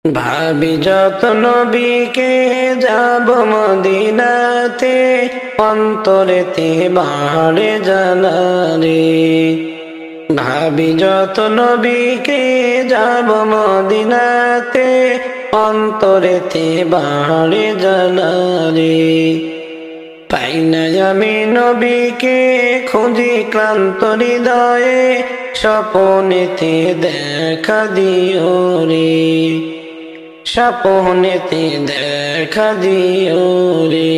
ভাবি যত নবীকে যাব মদিনাতে, অন্তরেতে বাড়ে জানারে। ভাবি যত নবীকে যাব মদিনাতে, অন্তরেতে বাড়ে জানারে। পাই না আমি নবীকে, খুঁজি ক্লান্ত হৃদয়ে, স্বপনেতে দেখা দিও রে। স্বপনেতে দেখা দিও রে।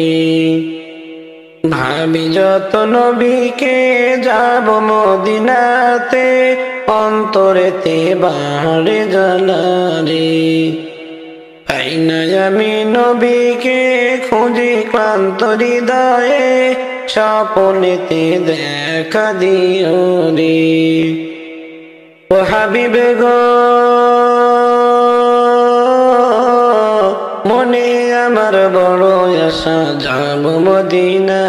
ভাবি যত নবীকে যাব মদিনাতে, অন্তরেতে বাড়ে জানারে। পাই না আমি নবীকে, খুঁজি ক্লান্ত হৃদয়ে, স্বপনেতে দেখা দিও রে। ও হাবিব গো, মনে আমার বড় আশা যাব মদিনা।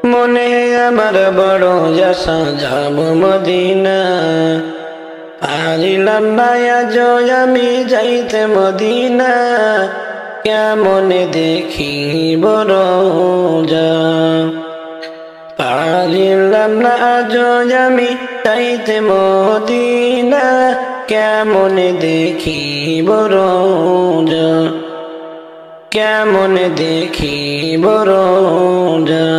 মনে আমার বড় আশা যাব মদিনা। পারিলাম না আজ আমি যাইতে মদিনা, কেমনে দেখিব রোজা। পারিলাম না আজ আমি যাইতে মদিনা, কেমনে দেখিব রোজা। কেমনে দেখিব রোজা।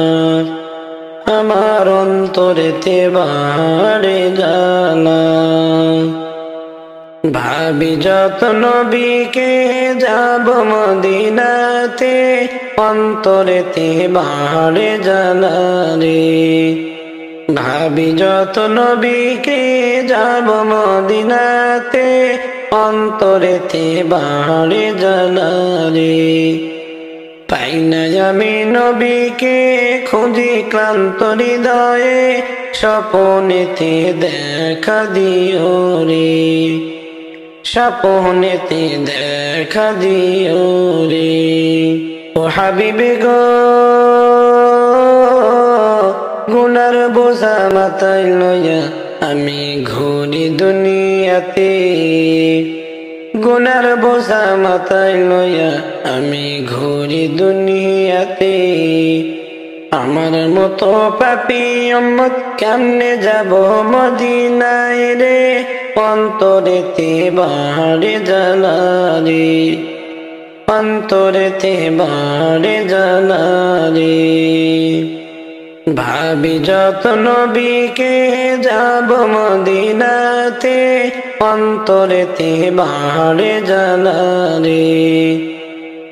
আমার অন্তরেতে বাড়ে জ্বালা। ভাবি যত নবীকে যাব মদিনাতে, অন্তরেতে বাড়ে জানারে। ভাবি যত নবীকে যাব মদিনাতে, অন্তরেতে বাড়ে জানারে। পাই না আমি নবীকে, খুঁজি ক্লান্ত হৃদয়ে, স্বপনেতে দেখা দিও রে। স্বপনেতে দেখা দিও রে। ও হাবিব গো, গুনার বোঝা মাথায় লইয়া আমি ঘুরি দুনিয়াতে। গুনার বোঝা মাথায় লইয়া আমি ঘুরি দুনিয়াতে। আমার মতো পাপী উম্মত কেমনে যাব মদিনায় রে। অন্তরেতে বাড়ে জানারে। অন্তরেতে বাড়ে জানারে। ভাবি যত নবীকে যাব মদিনাতে, অন্তরেতে বাড়ে জানারে।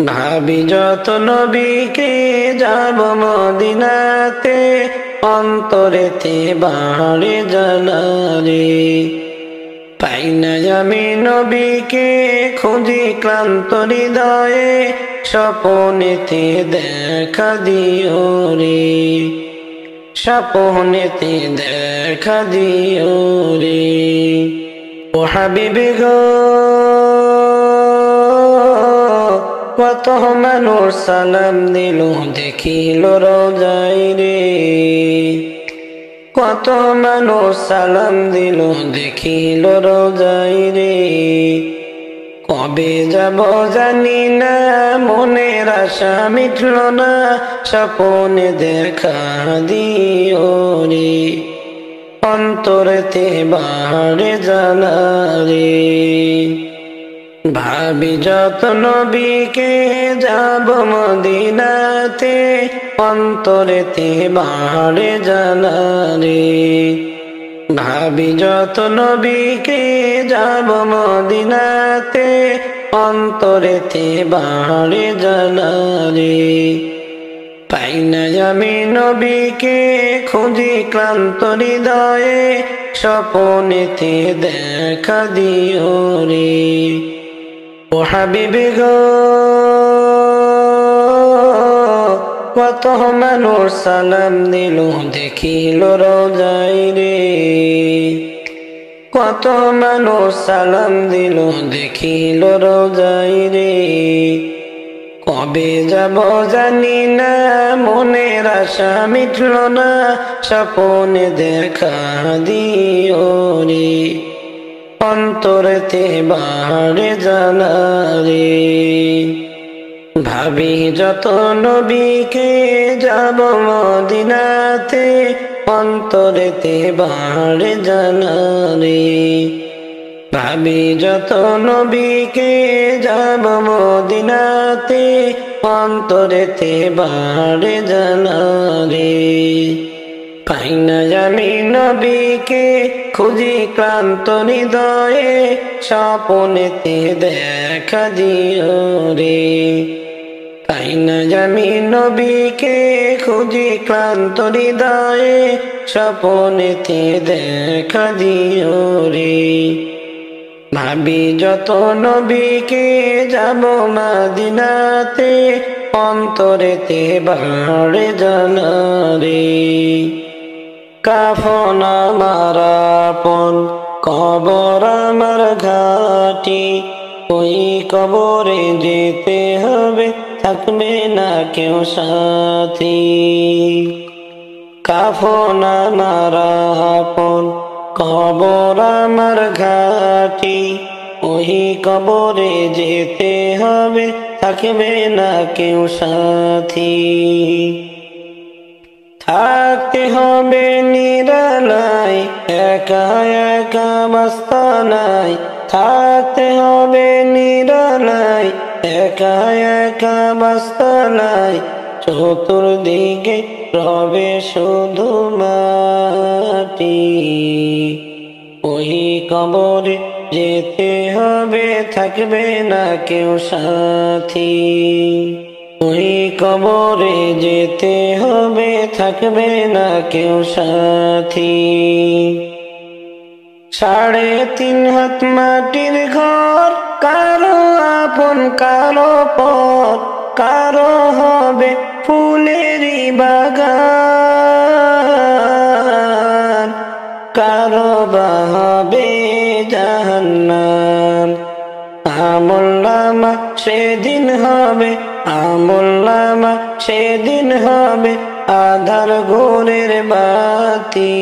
ভাবি যত নবীকে যাব মদিনাতে, অন্তরেতে বাড়ে জানারে। পাই না আমি নবীকে, খুঁজি ক্লান্ত হৃদয়ে, স্বপনেতে দেখা দিও রে। স্বপনেতে দেখা দিও রে। ও হাবিব গো, কত মানুষ সালাম দিল দেখিল রোজায় রে। কত মানুষ সালাম দিল দেখিল রোজায় রে। কবে যাব জানি না, মনের আশা মিটল না, স্বপনে দেখা দিও রে। অন্তরেতে বাড়ে জানারে। ভাবি যত নবীকে যাব মদিনাতে, অন্তরেতে বাড়ে জানারে। ভাবি যত নবীকে যাব মদিনাতে, অন্তরেতে বাড়ে জানারে। পাই না আমি নবীকে, খুঁজি ক্লান্ত হৃদয়ে, স্বপনেতে দেখা দিও রে। ও হাবিব গো, কত মানুষ সালাম দিল দেখিল রোজায় রে। কত মানুষ সালাম দিল দেখিল রোজায় রে। কবে যাব জানি না, মনের আশা মিটল না, স্বপনে দেখা দিও রে। অন্তরেতে বাড়ে জানারে। ভাবি যত নবীকে যাব মদিনাতে, অন্তরেতে বাড়ে জানারে। ভাবি যত নবীকে যাব মদিনাতে, অন্তরেতে বাড়ে জানারে। পাই না আমি নবীকে খুঁজি ক্লান্ত হৃদয়ে, স্বপনেতে দেখা দিও রে। পাই না আমি নবীকে খুঁজি ক্লান্ত হৃদয়ে, স্বপনেতে দেখা দিও রে। ভাবি যত নবীকে যাব মদিনাতে, অন্তরেতে বাড়ে জানারে। কাফন আমার আপন, কবর আমার ঘাটি, ওই কবরে যেতে হবে, থাকবে না কেউ সাথী। কাফন আমার আপন, কবর আমার ঘাটি, ওই কবরে যেতে হবে, থাকবে না কেউ সাথী। থাকতে হবে নিরালায়, একা একা মাস্তানায়। থাকতে হবে নিরালায়, একা একা মাস্তানায়। চতুর্দিকে রবে শুধু মাটি, ওই কবরে যেতে হবে, থাকবে না কেউ সাথী। ওই কবরে যেতে হবে, থাকবে না কেউ সাথী। 3.5 হাত মাটির ঘর, কারো আপন কারো পর, কারো হবে ফুলেরই বাগান, কারো বা হবে জাহান্নাম। আমলনামা সেদিন হবে, আমলনামা সেদিন হবে আধার ঘোরের বাতি।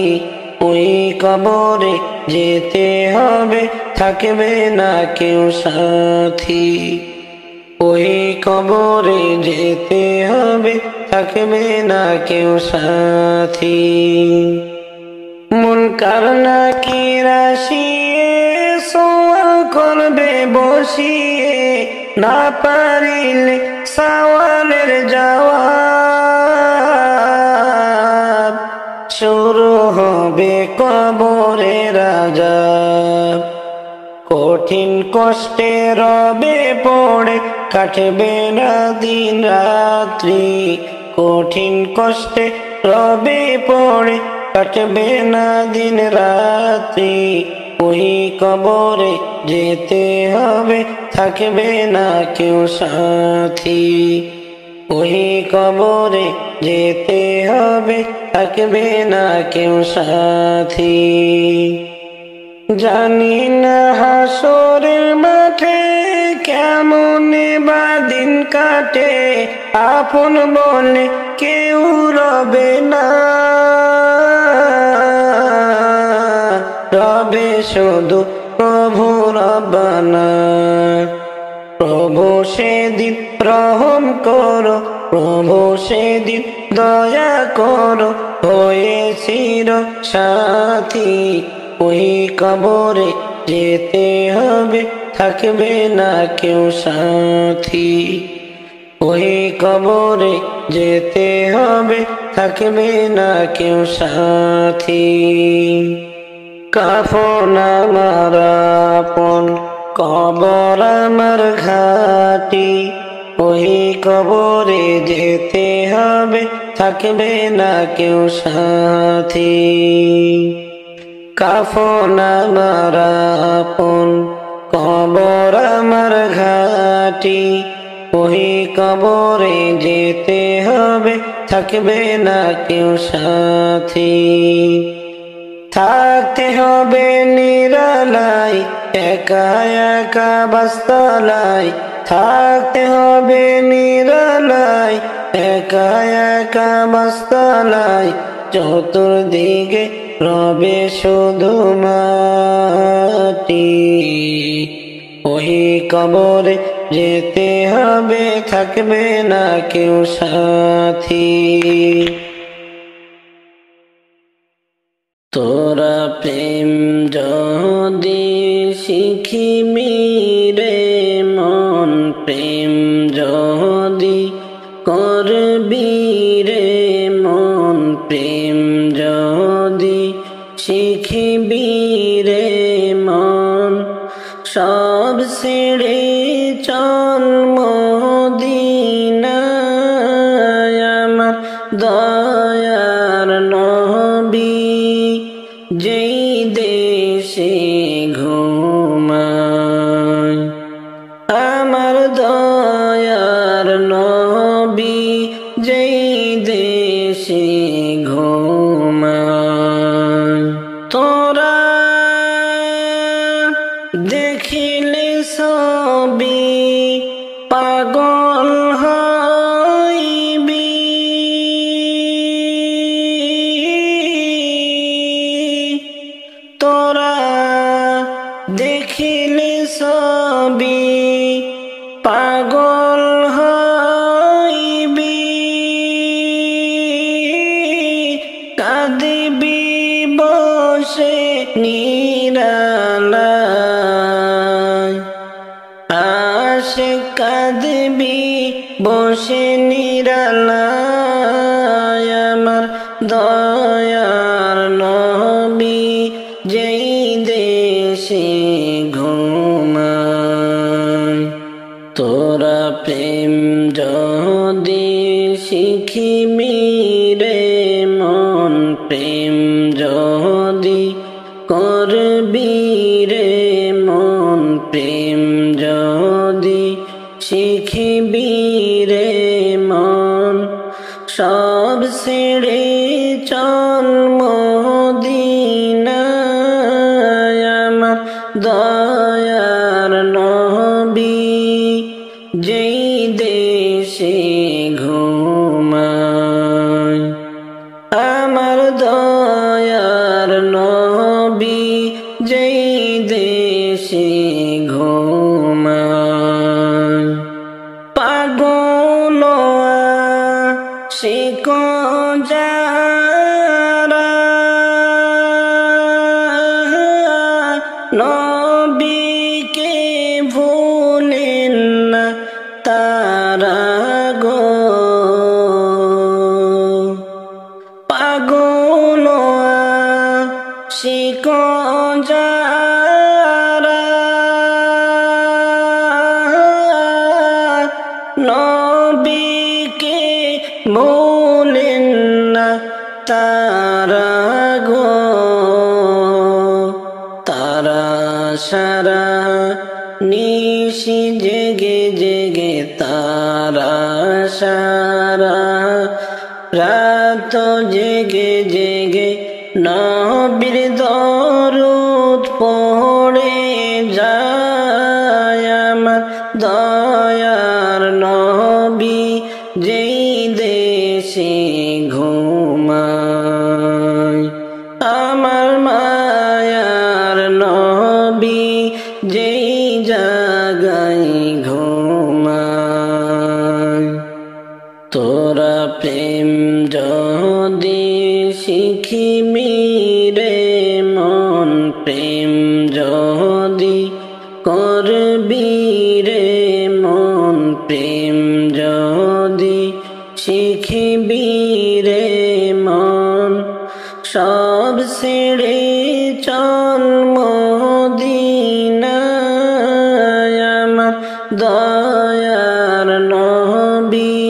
ওই কবরে যেতে হবে, থাকবে না কেউ সাথী। ওই কবরে যেতে হবে, থাকবে না কেউ সাথী। মুনকার নাকির আসিয়ে সওয়াল করবে বসিয়ে, না পারিলে সওয়ালের জবাব। শুরু হবে কবরের আযাব, কঠিন কষ্টে রবে পড়ে, কাটবে না দিন রাত্রি। কঠিন কষ্টে রবে পড়ে, কাটবে না দিন রাত্রি। ওই কবরে যেতে হবে, থাকবে না কেউ সাথী। ওই কবরে যেতে হবে, থাকবে না কেউ সাথী। জানি না হাসরের মাঠে কেমনে বা দিন কাটে, আপন বলে কেউ রবে না, রবে শুধু প্রভু রব্বানা। প্রভু সেদিন রহম করো, প্রভু সেদিন দয়া করো, হয়ে চির সাথী। ওই কবরে যেতে হবে, থাকবে না কেউ সাথী। ওই কবরে যেতে হবে, থাকবে না কেউ সাথী। কাফন আমার আপন, কবর আমার ঘাটি, ওই কবরে যেতে হবে, থাকবে না কেউ সাথী। কাফন আমার আপন, কবর আমার ঘাটি, ওই কবরে যেতে হবে, থাকবে না কেউ সাথী। থাকতে হবে নিরালায়, একা একা বাসতলায়। থাকতে হবে নিরালায়, একা একা বাসতলায়। চতুর্দিকে রবে শুধু মাটি। ওই কবরে যেতে হবে, থাকবে না কেউ সাথী। তোরা প্রেম যদি শিখিবি রে মন, প্রেম যদি করবি রে মন, প্রেম যদি শিখিবি রে মন, সব ছেড়ে চল মদিনায় আমার দয়ার নবী যেই দেশে ঘুমায়। আমার দয়ার নবী যেই দেশে ঘুমায়। তোরা দেখিলে ছবি পাগল হইবি, তোরা দেখিলে ছবি পাগল হইবি, কাঁদিবি বসে নিরালায়, আশিক কাঁদিবি বসে নিরালায়। আমার দয়ার নবী যেই দেশে ঘুমায়। তোরা প্রেম যদি শিখিবি রে মন, প্রেম যদি করবি রে মন, প্রেম যদি শিখিবি রে মন, সব ছেড়ে চল মদিনায় আমার দয়ার নবী যেই দেশে ঘুমায়। আমার দয়ার নবী যেই দেশে ঘুমায়। পাগল আশিক যারা নবীকে ভুলেন না তারা গো, পাগল আশিক যারা নবীকে ভুলেন না তারা গো, তারা সারা নিশি জেগে জেগে, তারা সারা রাত জেগে জেগে নবীর দরুদ পড়ে যায়। আমার দয়ার নবী যেই দেশে ঘুমায়। আমার মায়ার নবী যেই জাগায় ঘুমায়। তোরা প্রেম যদি শিখিবি রে মন, প্রেম যদি করবি রে মন, প্রেম যদি শিখিবি রে মন, সব ছেড়ে চল মদিনায় আমার দয়ার নবী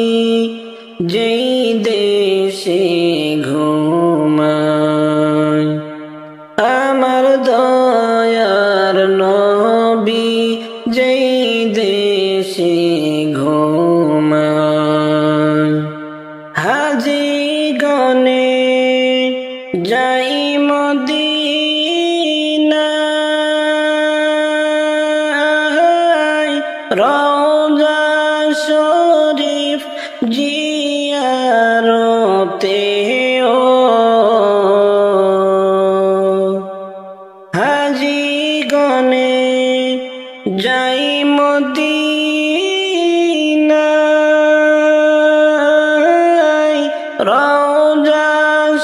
যেই দেশে ঘুমায়। আমার দয়ার নবী যেই দেশে ঘুমায়। হাজি গনে যাই মদিনায়, রওজা শরীফ জিয়ারতে ও মদিনায় রওজা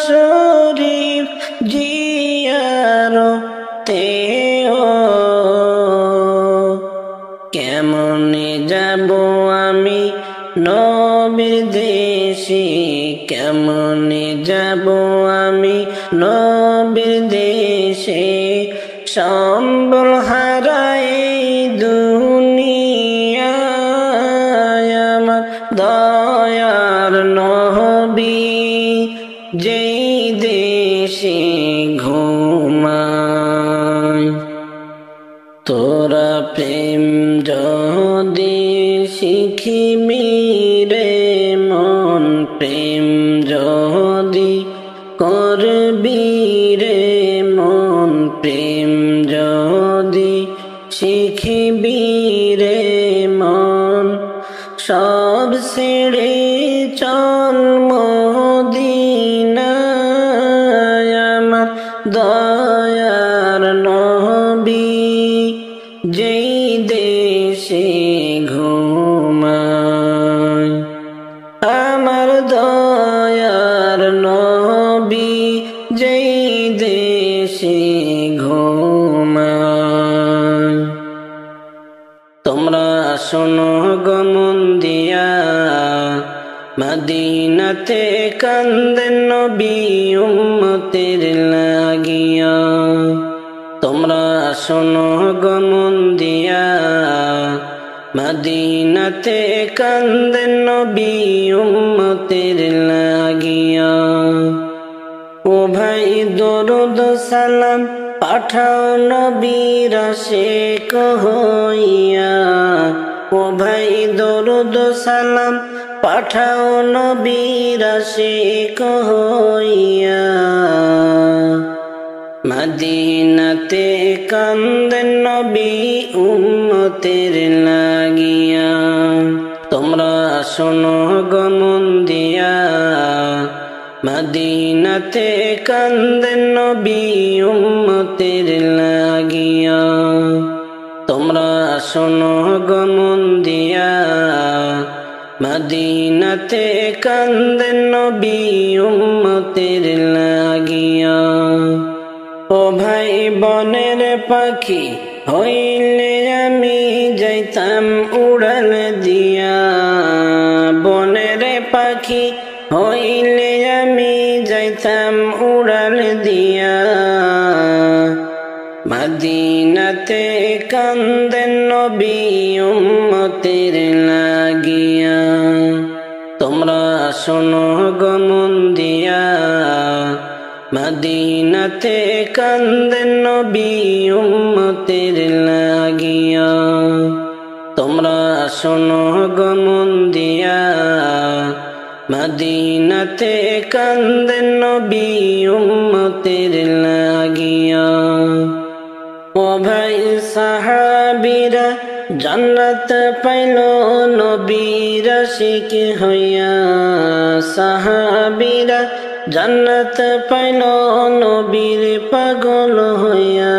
শরীফ জিয়ারতে কেমনে যাব আমি নবীর দেশে, কেমনে যাব আমি নবীর দেশে, সম্বল হারাই দুনিয়ায় আমার দয়ার নবী যেই দেশে ঘুমায়। তোরা প্রেম যদি শিখিবি রে মন, প্রেম যদি করবি রে মন, প্রেম যদি শিখিবি রে মন, সব ছেড়ে চল মদিনায় আমার দয়ার নবী যেই দেশে ঘুমায়। আমার দয়ার নবী যেই দেশে ঘুমায়। তোমরা শোনো গো মন দিয়া, মদিনাতে কান্দেন নবী উম্মতের লাগিয়া। তোমরা শোনো গো মন দিয়া, মদিনাতে কান্দেন নবী উম্মতের লাগিয়া। ও ভাই দরুদ সালাম পাঠাও নবীর আশিক হইয়া, ও ভাই দরুদ সালাম পাঠাও নবীর আশিক হইয়া। মদিনাতে কান্দেন নবী উম্মতের লাগিয়া। তোমরা শোনো গো মন দিয়া, মদিনাতে কান্দেন নবী উম্মতের লাগিয়া। তোমরা শোনো গো মন দিয়া, মদিনাতে কান্দেন নবী উম্মতের লাগিয়া। ও ভাই বনের পাখি হইলে আমি যাইতাম উড়াল দিয়া, বনের পাখি হইলে আমি যাইতাম উড়াল দিয়া। মদিনাতে কান্দেন নবী উম্মতের লাগিয়া। তোমরা শোনো গো মন দিয়া, মদিনাতে কান্দেন নবী উম্মতের লাগিয়া। তোমরা শোনো গো মন দিয়া, মদিনাতে কান্দেন নবী উম্মতের লাগিয়া। ও ভাই সাহাবীরা জান্নাত পাইল নবীর আশিক হইয়া, সাহাবীরা জান্নাত পাইল নবীর পাগল হইয়া।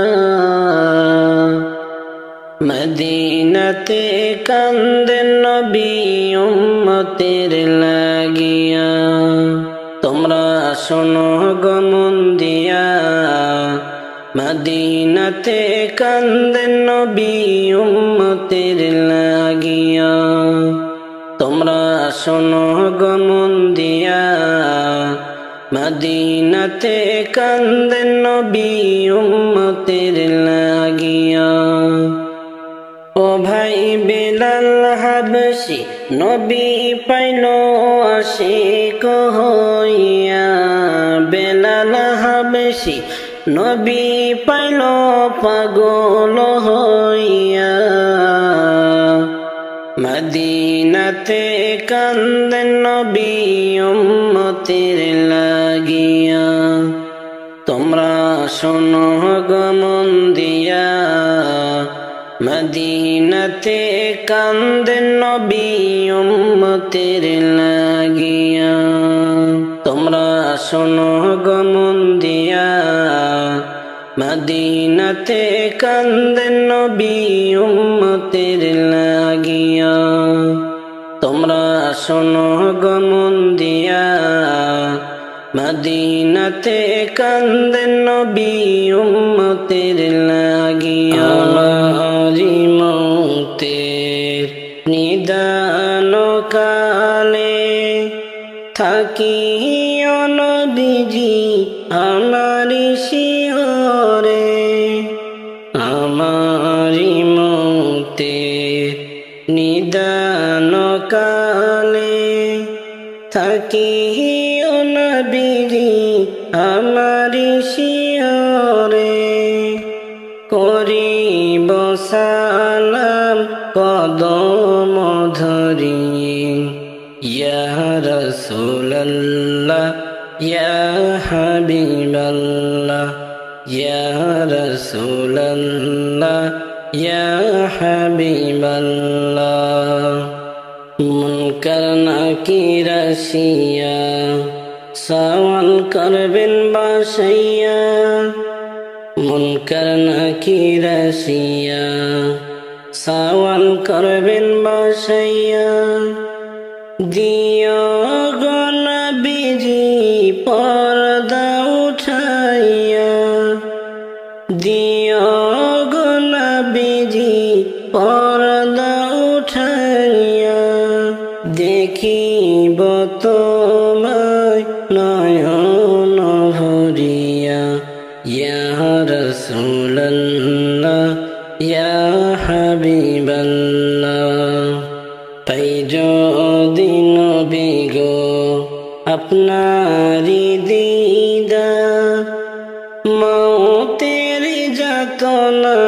মদিনাতে কান্দেন নবী উম্মতের লাগিয়া। তোমরা শোনো গো মন দিয়া, মদিনাতে কান্দেন নবী উম্মতের লাগিয়া। তোমরা শোনো গো মন দিয়া, মদিনাতে কান্দেন নবী উম্মতের লাগিয়া। ও ভাই বেলাল হাবশি নবী পাইল আশিক হইয়া, বেলাল হাবশি নবী পাইল পাগল হইয়া। মদিনাতে কান্দেন নবী উম্মতের লাগিয়া। তোমরা শোনো গো মন দিয়া, মদিনাতে কান্দেন নবী উম্মতের লাগিয়া। তোমরা শোনো গো মন দিয়া, মদিনাতে কান্দেন নবী উম্মতের লাগিয়া। তোমরা শোনো গো মন দিয়া, মদিনাতে কান্দেন নবী উম্মতের লাগিয়া। আমারি মৌতের নিদান কালে থাকিও নবীজি আমারি শিহরে। আমারি মৌতের নিদান কালে থাকিও নবীজি আমারি শিহরে। করিব সালাম কদম ধরিয়ে, ইয়া রাসূলুল্লাহ ইয়া হাবিবাল্লাহ, ইয়া রাসূলুল্লাহ ইয়া হাবিবাল্লাহ। মুনকার নাকির আসিয়া সওয়াল করবেন বাসাইয়া, মুনকার নাকির আসিয়া সওয়াল করবেন বাসাইয়া। দিও গো নবীজি পর্দা উঠাইয়া, দিও গো নবীজি পর্দা উঠাইয়া। দেখিব তোমায় নয়ন ভরিয়া, ইয়া রাসূলুল্লাহ ইয়া হাবিবাল্লাহ। পাই যদি নবী গো আপনারি দিদার, মৌতের যাতনা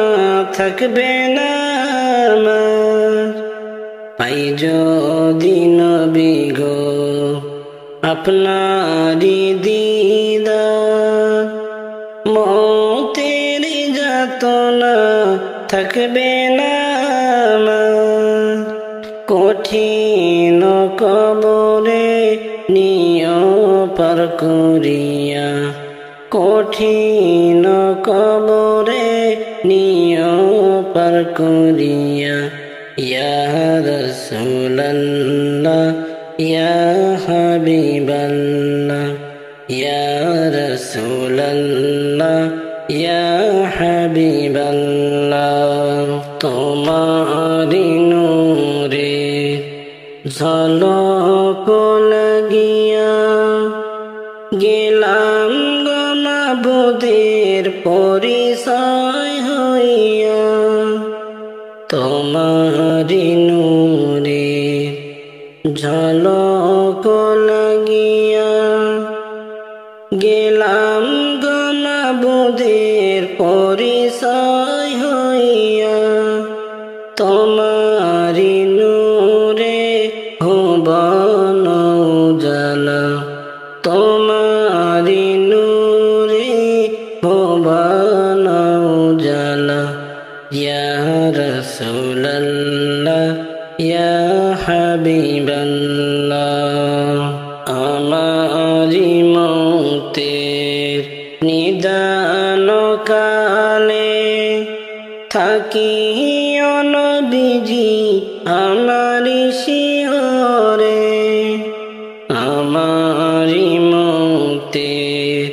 থাকবে না আমার। পাই যদি নবী গো আপনারি দিদার, মৌতের যাতনা থাকবে না আমার। কঠিন কবরে নিও পার করিয়া, কঠিন কবরে নিও পার করিয়া। ইয়া রাসূলুল্লাহ ইয়া হাবিবাল্লাহ, ইয়া রাসূলুল্লাহ ইয়া হাবিবাল্লাহ। তোমারি নূরে ঝলক লাগিয়া, গেলাম গো মাবুদের পরিচয় হইয়া। তোমারি নূরে ঝলক লাগিয়া, গেলাম গো মাবুদের পরিচয় হইয়া। তোমারি নূরে ভুবন উজালা, তোমারি নূরে ভুবন উজালা। ইয়া রাসূলুল্লাহ ইয়া হাবিবাল্লাহ। আমারি মৌতের নিদান কালে থাকিও নবীজি আমারি শিহরে। আমারি মৌতের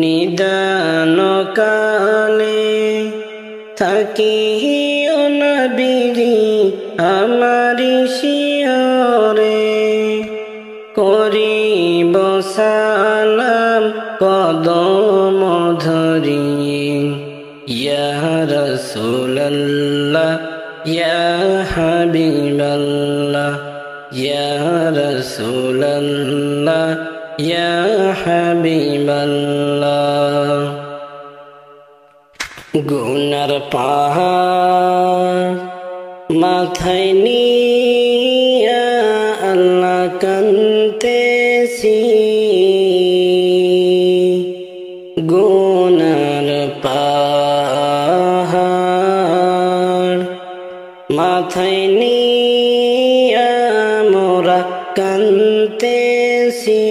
নিদান কালে থাকিও নবীজি আমারি শিহরে। করিব সালাম কদম ধরিয়ে, ইয়া রাসূলুল্লাহ ইয়া হাবিবাল্লাহ, ইয়া রাসূলুল্লাহ ইয়া হাবিবাল্লাহ। গুনার পাহাড় মাথায় নিয়া আল্লাহ কান্দেছি, গুনার পাহাড় মাথায় নিয়া মোরা কান্দেছি।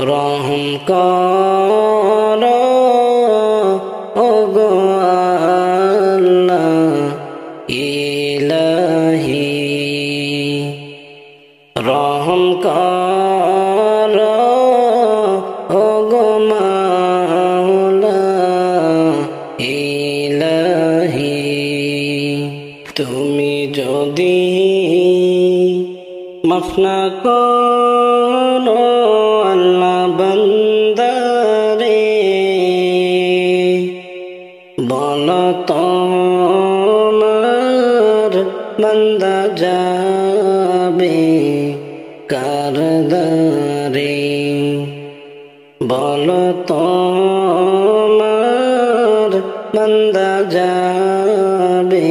রহম কর ইলাহি রহম কর ওগো মাওলা ইলাহি তুমি যদি মাফ না করো আল্লাহ বান্দারে বলো তোমার বান্দা যাবে কার দ্বারে বলো তোমার বান্দা যাবে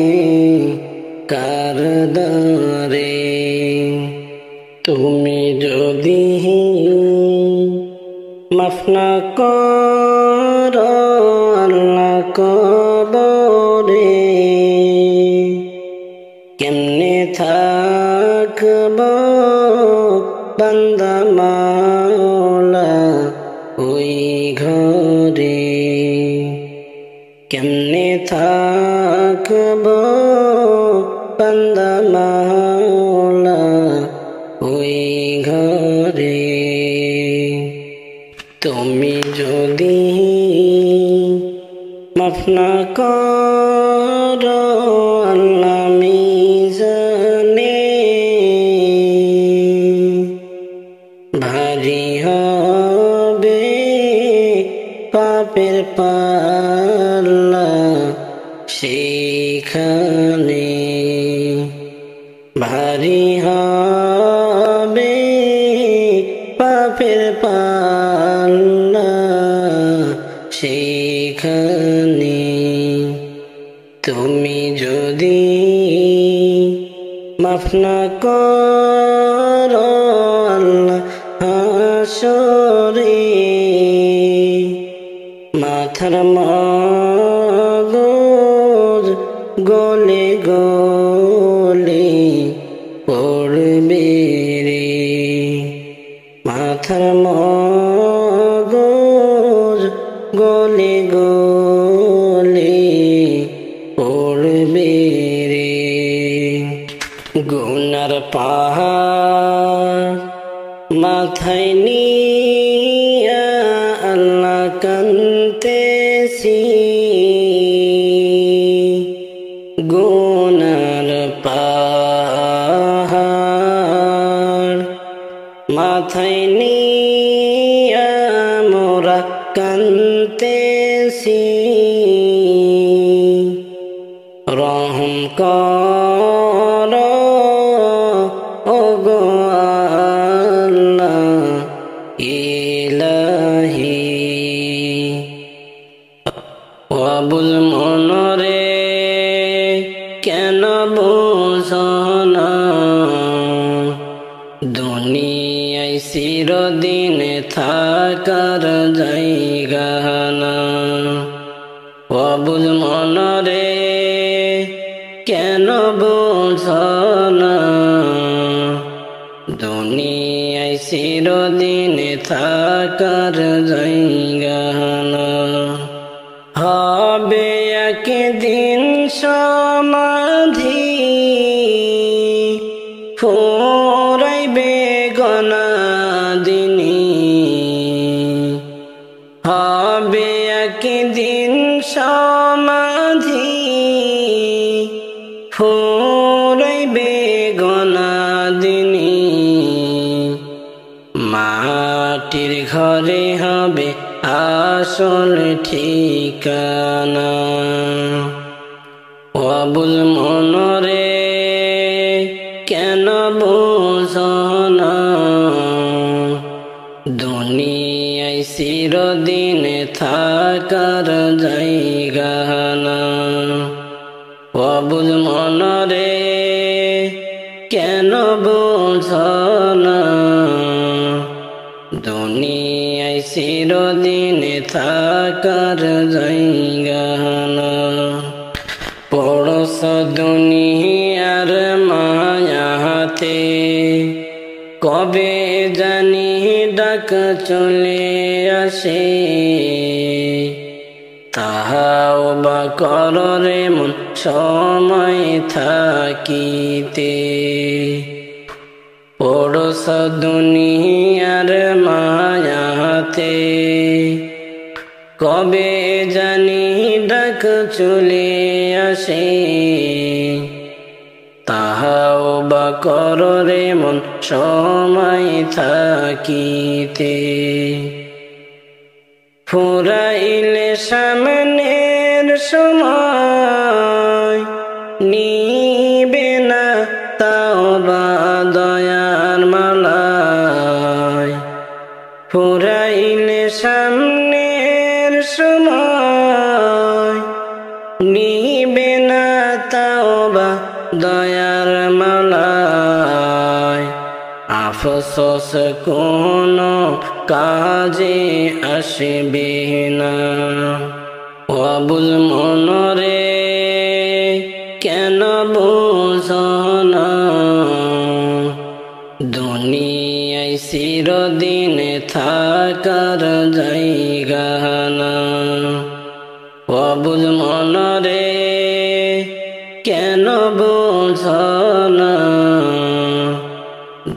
কার দ্বারে তুমি যদি মাফ না করো আল্লাহ কবরে কেমনে থাকব বান্দা মাওলা ওই ঘরে কেমনে থাকব বান্দা মাওলা ওই ঘরে তুমি যদি মাফ না করো আল্লাহ মিজানে ভারী হবে পাপের পাল্লা সেখানে ভারী হবে পাপের পাল্লা সেখানে তুমি যদি মাফ না করো আল্লাহ হাসরে মাথার মগজ গলে গলে পড়বে রে মাথার মগজ গলে গলে পড়বে রে গুনার পাহাড় মাথায় নিয়া আল্লাহ কান্তেছি গুনার পাহাড় মাথায় নিয়া মোরা কান্তেছি রহম কর ওগো আল্লাহ ইলাহি আবুল মনরে কেন বুঝো না দুনিয়ায় চিরদিন থাকার জায়গা না আবুল মনরে কেন বুঝো না দুনিয়ায় চিরদিন থাকার জায়গা না হবে একদিন সমাধি ফুরাইবে গনাদিনী হবে একদিন সমাধি ফুরাইবে গনাদিনী মাটির ঘরে হবে আসল ঠিকানা আবুল মনরে কেন বুঝো না দুনিয়ায় চিরদিন থাকার জায়গা না আবুল মনরে কেন বুঝো না দুনিয়ায় চিরদিন থাকার জায়গা না পড়স দুনিয়ার মায়াতে কবে জানি ডাক চলে আসে তাহাও বা কররে মন সময় থাকিতে পড়স দুনিয়ার মায়াতে কবে জানি ডাক চলে আসে তাহাও বা কররে মন সময় থাকিতে ফুরাইলে সামনের সময় নিবে না তাওবা দয়ার মালায় ফুরাইলে সামনের সময় নিবে না তাওবা দয়ার মালায় আফসোস কোনো কাজে আসবে না অবুঝ মনরে কেন বুঝো না দুনিয়ায় চিরদিন থাকার জায়গা না অবুঝ মনরে কেন বুঝো না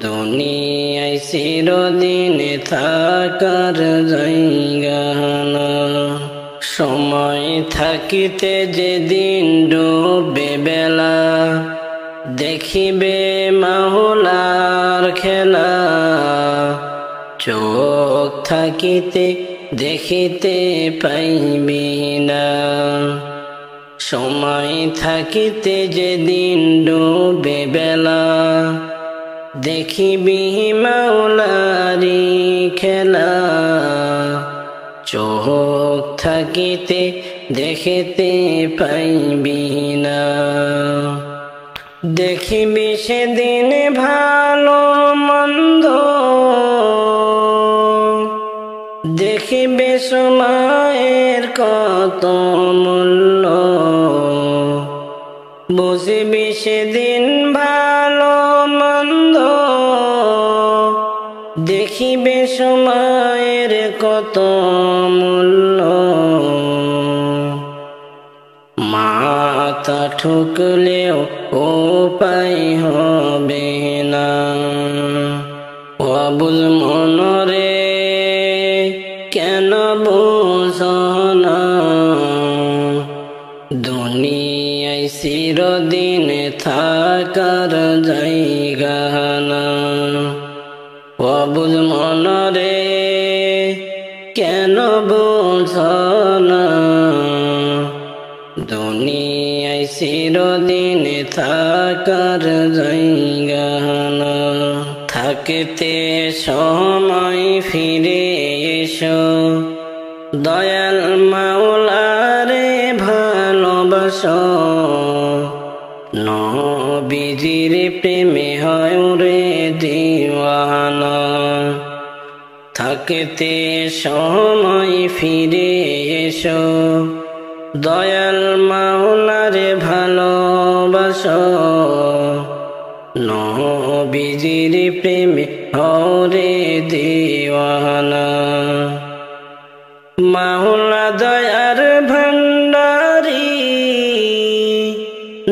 দুনিয়ায় চিরদিন থাকার জায়গা না সময় থাকিতে যেদিন ডুবে বেলা দেখিবে মাওলার খেলা চোখ থাকিতে দেখিতে পাইবি না সময় থাকিতে যেদিন ডুবে বেলা দেখিবি মাওলারি খেলা চোখ থাকিতে দেখিতে পাইবি না দেখিবি সেদিন ভালো মন্দ দেখিবে সময়ের কত মূল্য বুঝিবি সেদিন ভালো মন্দ দেখিবে সময়ের কত মূল্য মাথা ঠুকলেও উপায় হবে না অবুঝ মনরে কেন বুঝো না দুনিয়ায় চিরদিন থাকার জায়গা না অবুঝ মনরে কেন বুঝো না দুনিয়ায় চিরদিন থাকার জায়গা না থাকতে সময় ফিরে এসো দয়াল মাওলারে ভালোবাসো নবীজির প্রেমে হয় রে দিওয়ানা থাকতে সময় ফিরে এসো দয়াল মাওলারে ভালোবাসো নবীজির প্রেমে হরে দিওয়ানা মাওলা দয়ার ভান্ডারি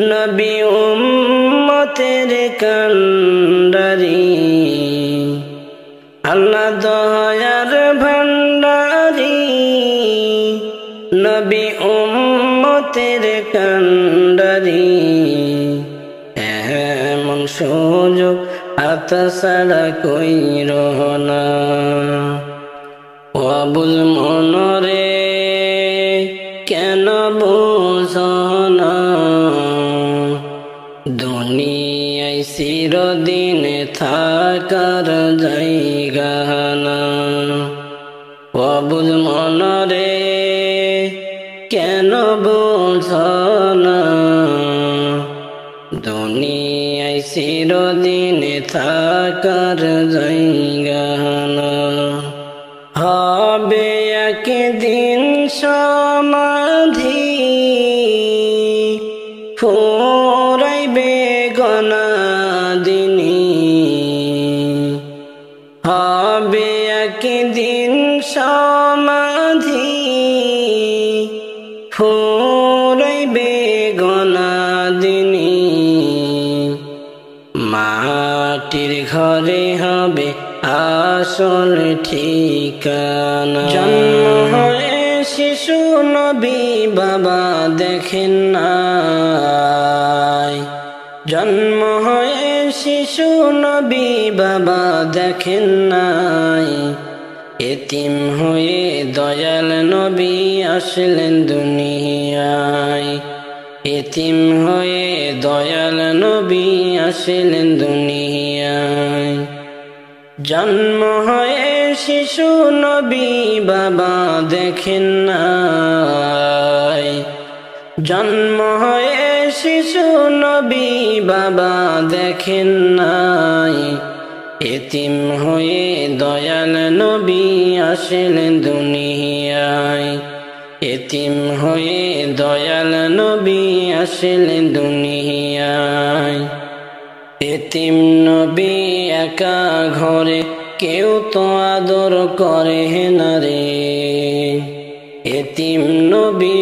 নবী উম্মতের কান্ডারি আল্লাহ দয়ার ভান্ডারি নবী উম্মতের কান্ডারি এমন সুযোগ হাতছাড়া কইর না অবুঝ মনরে কেন বুঝো না দুনিয়ায় চিরদিন থাকার জায়গা না অবুঝ মনরে কেন বুঝো না দুনিয়ায় চিরদিন থাকার জায়গা না হবে একদিন সমাধি ফুরাইবে গনাদিনী হবে একদিন সমাধি দিনী মাটির ঘরে হবে আসল ঠিকানা জন্ম হয়ে শিশু নবী বাবা দেখেন নাই জন্ম হয়ে শিশু নবী বাবা দেখেন নাই এতিম হয়ে দয়াল নবী আসলেন দুনিয়ায় এতিম হয়ে দয়াল নবী আসলেন দুনিয়ায় জন্ম হয়ে শিশু নবী বাবা দেখেন নাই জন্ম হয়ে শিশু নবী বাবা দেখেন নাই এতিম হয়ে দয়াল নবী আসলেন দুনিয়ায় এতিম হয়ে দয়াল নবী আসলেন দুনিয়ায় এতিম নবী একা ঘরে কেউ তো আদর করে না রে এতিম নবী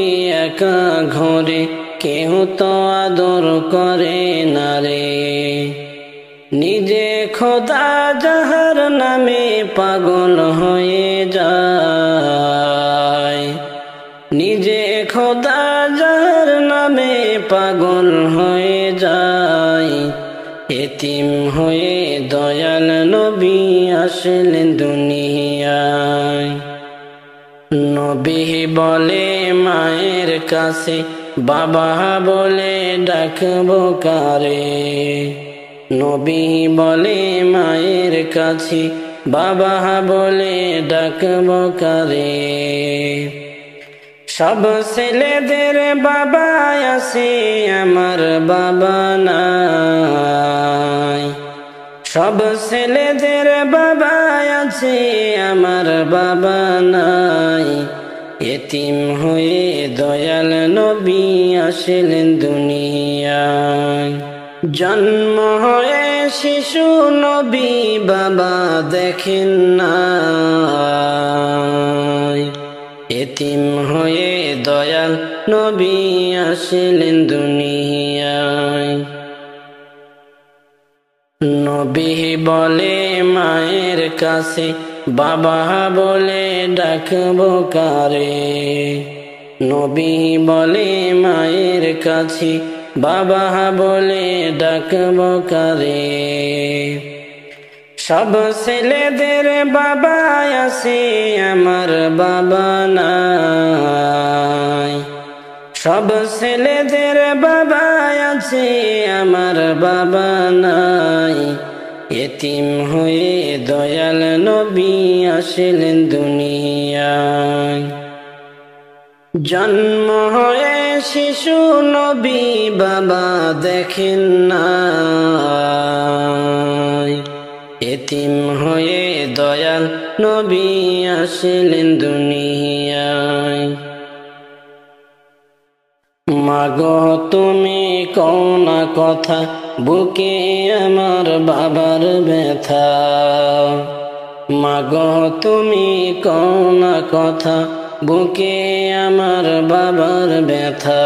একা ঘরে কেউ তো আদর করে না রে নিজে খোদা যাহার নামে পাগল হয়ে যায় নিজে খোদা যাহার নামে পাগল হয়ে যায় এতিম হয়ে দয়াল নবী আসলেন দুনিয়ায় নবী বলে মায়ের কাছে বাবা বলে ডাকবো কারে নবী বলে মায়ের কাছে বাবা বলে ডাকবো কারে সব ছেলেদের বাবা আছে আমার বাবা নাই সব ছেলেদের বাবা আছে আমার বাবা নাই এতিম হয়ে দয়াল নবী আসলেন দুনিয়ায় জন্ম হয়ে শিশু নবী বাবা দেখেন নাই এতিম হয়ে দয়াল নবী আসলেন দুনিয়ায় নবী বলে মায়ের কাছে বাবা বলে ডাকবো কারে নবী বলে মায়ের কাছে বাবা বলে ডাকবো কারে সব ছেলেদের বাবা আছে আমার বাবা নাই সব ছেলেদের বাবা আছে আমার বাবা নাই এতিম হয়ে দয়াল নবী আসলেন দুনিয়ায় জন্ম হয়ে শিশু নবী বাবা দেখেন নাই এতিম হয়ে দয়াল নবী আসলেন দুনিয়ায় মাগো তুমি কোনা কথা বুকে আমার বাবার ব্যথা মাগো তুমি কোনা কথা বুকে আমার বাবার ব্যথা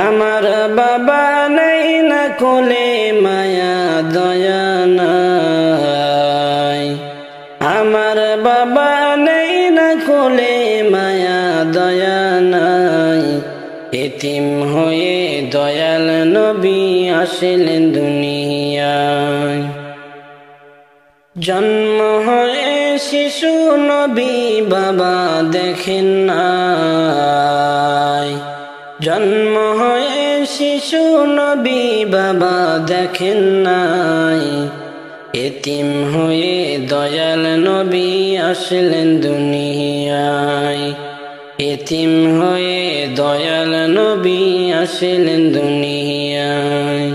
আমার বাবা নেই না কোলে মায়া দয়া নাই আমার বাবা নেই না কোলে মায়া দয়া নাই এতিম হয়ে দয়াল নবী আসলেন দুনিয়ায় জন্ম হয়ে শিশু নবী বাবা দেখেন নাই জন্ম হয়ে শিশু নবী বাবা দেখেন নাই এতিম হয়ে দয়াল নবী আসলেন দুনিয়ায় এতিম হয়ে দয়াল নবী আসলেন দুনিয়ায়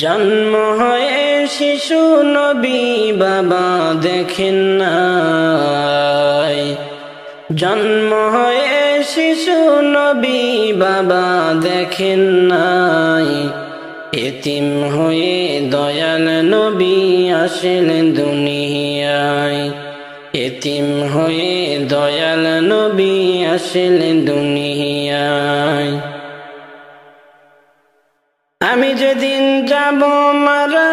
জন্ম হয়ে শিশু নবী বাবা দেখেন নাই জন্ম হয়ে শিশু নবী বাবা দেখেন নাই এতিম হয়ে দয়াল নবী আসলেন দুনিয়ায় এতিম হয়ে দয়াল নবী আসলেন দুনিয়ায় আমি যেদিন যাব মারা,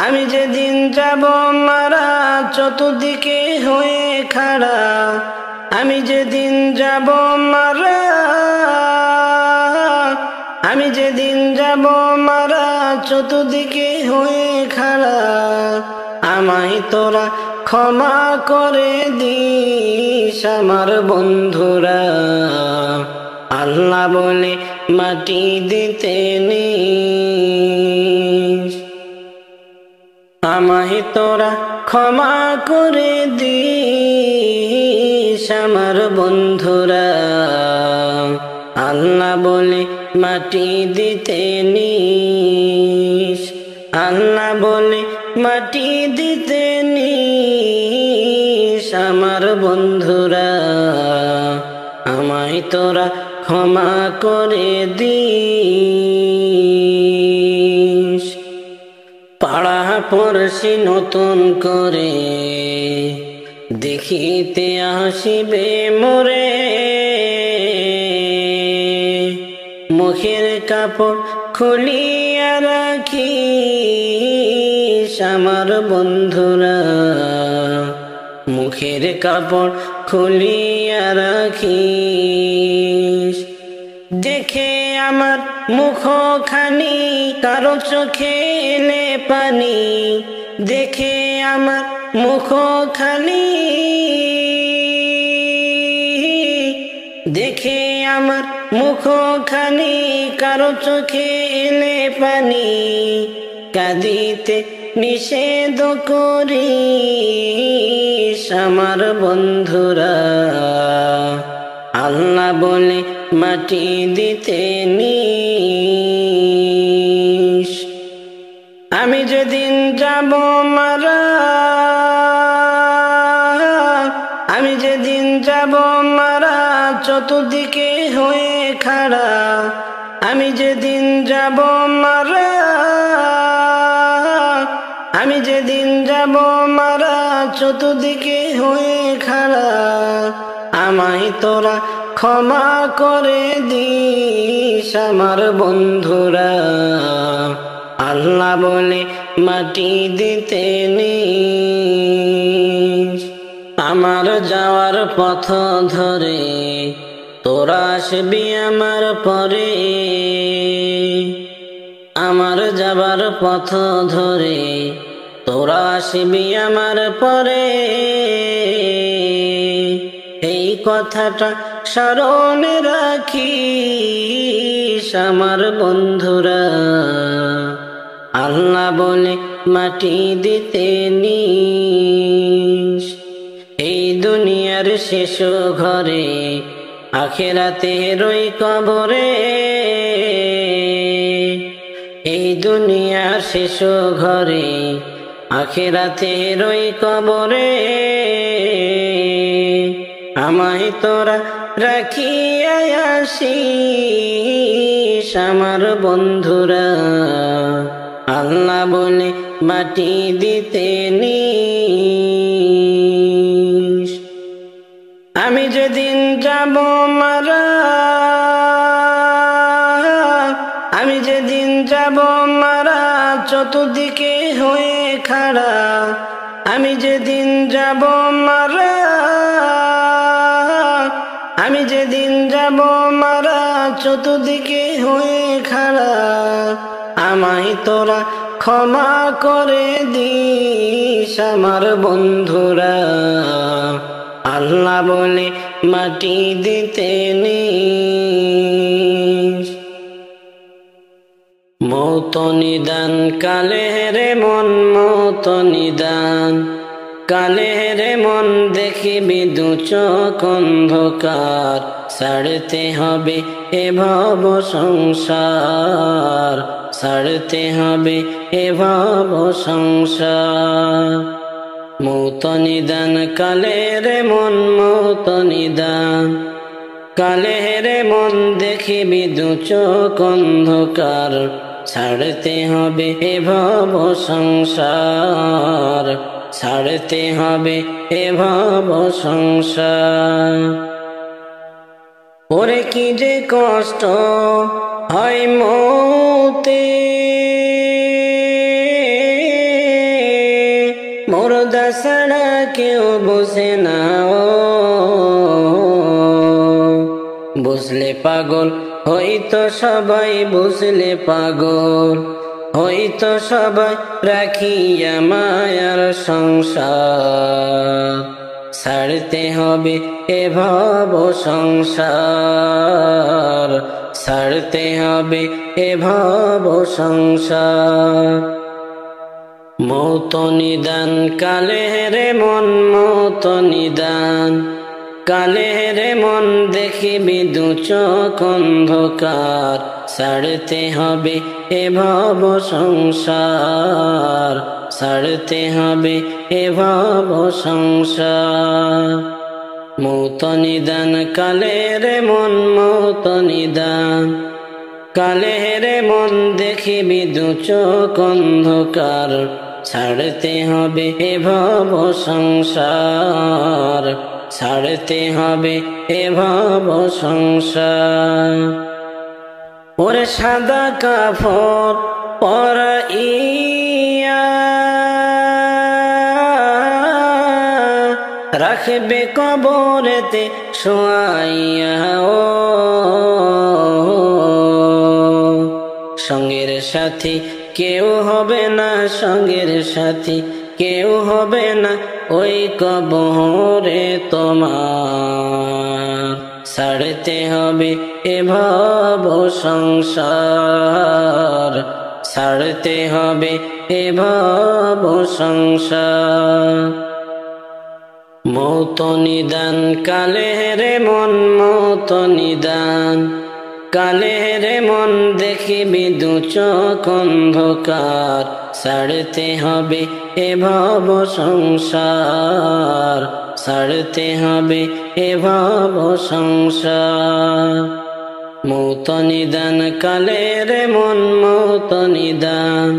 আমি যেদিন যাব মারা, চতুর্দিকে হয়ে খাড়া। আমি যেদিন যাব মারা, আমি যেদিন যাব মারা, চতুর্দিকে হয়ে খাড়া। আমায় তোরা ক্ষমা করে দিস আমার বন্ধুরা, আল্লাহ বলে মাটি দিতে নিস। আমায় তোরা ক্ষমা করে দিস আমার বন্ধুরা, আল্লাহ বলে মাটি দিতে নিস। আল্লাহ বলে মাটি দিতে নিস আমার বন্ধুরা, আমায় তোরা ক্ষমা করে দিস। পাড়া পড়শি নতুন করে দেখিতে আসিবে মোরে, মুখের কাপড় খুলিয়া রাখিস আমার বন্ধুরা, মুখের কাপড় খুলিয়া রাখিস। দেখে আমার মুখখানি কারো চোখে এলে পানি, দেখে আমার মুখখানি, দেখে আমার মুখখানি কারো চোখে এলে পানি। কাঁদিতে নিষেধ করিস আমার বন্ধুরা, আল্লাহ বলে মাটি দিতে নিস। আমি যেদিন যাব মারা, আমি যেদিন যাব মারা, চতুর্দিকে হয়ে খাড়া। আমি যেদিন যাব মারা, আমি যেদিন যাব মারা, চতুর্দিকে হয়ে খাড়া। আমায় তোরা ক্ষমা করে দিস আমার বন্ধুরা, আল্লাহ বলে মাটি দিতে নিস। আমার যাওয়ার পথ ধরে তোরা আসবি আমার পরে, আমার যাবার পথ ধরে তোরা আসবি আমার পরে। এই কথাটা স্মরণে রাখিস আমার বন্ধুরা, আল্লাহ বলে মাটি দিতে নিস। এই দুনিয়ার শেষ ঘরে আখিরাতে রই কবরে, এই দুনিয়ার শেষ ঘরে আখিরাতে রই কবরে। আমায় তোরা রাখিয়া আসিস আমার বন্ধুরা, আল্লাহ বলে মাটি দিতে নিস। আমি যেদিন যাব মারা, আমি যেদিন যাব মারা, চতুর্দিকে হয়ে খাড়া। আমি যেদিন যাব মারা, আমি যেদিন যাব মারা, চতুর্দিকে হয়ে খাড়া। আমায় তোরা ক্ষমা করে দিস আমার বন্ধুরা, আল্লাহ বলে মাটি দিতে নিস। মৌত নিদান কালে রে মন, মৌত নিদান কালে রে মন, দেখিবি দু চোখ অন্ধকার। ছাড়তে হবে এ ভব সংসার, ছাড়তে হবে এ ভব সংসার। মৌত নিদান কালে রে মন, মৌত নিদান কালে রে মন, দেখিবি দু চোখ অন্ধকার। ছাড়তে হবে এ ভব সংসার, ছাড়তে হবে এ ভব সংসার। ওরে কি যে কষ্ট হয় মতে, মুর্দা ছাড়া কেউ বুঝে না। বুঝলে পাগল হইতো সবাই, বুঝলে পাগল হইতো সবাই, রাখিয়া মায়ার সংসার। ছাড়তে হবে এ ভব সংসার, ছাড়তে হবে এ ভব সংসার। মৌত নিদান কালে রে মন, মৌত নিদান কালে রে মন, দেখিবি দু চোখ অন্ধকার। ছাড়তে হবে এ ভব সংসার, ছাড়তে হবে এ ভব সংসার। মৌত নিদান কালে রে মন, মৌত নিদান কালে রে মন, দেখিবি দু চোখ অন্ধকার। ছাড়তে হবে এ ভব সংসার, ছাড়তে হবে এ ভব সংসার। ওরে সাদা কাপড় পরাইয়া রাখবে কবরেতে শোয়াইয়া। ও সঙ্গের সাথী কেউ হবে না, সঙ্গের সাথী কেউ হবে না ওই কবরে তোমার। ছাড়তে হবে এ ভব সংসার, ছাড়তে হবে এ ভব সংসার। মৌত নিদান কালে রে মন, মৌত নিদান কালে রে মন, দেখিবি দু চোখ অন্ধকার। ছাড়তে হবে এ ভব সংসার, ছাড়তে হবে এ ভব সংসার। মৌত নিদান কালে রে মন, মৌত নিদান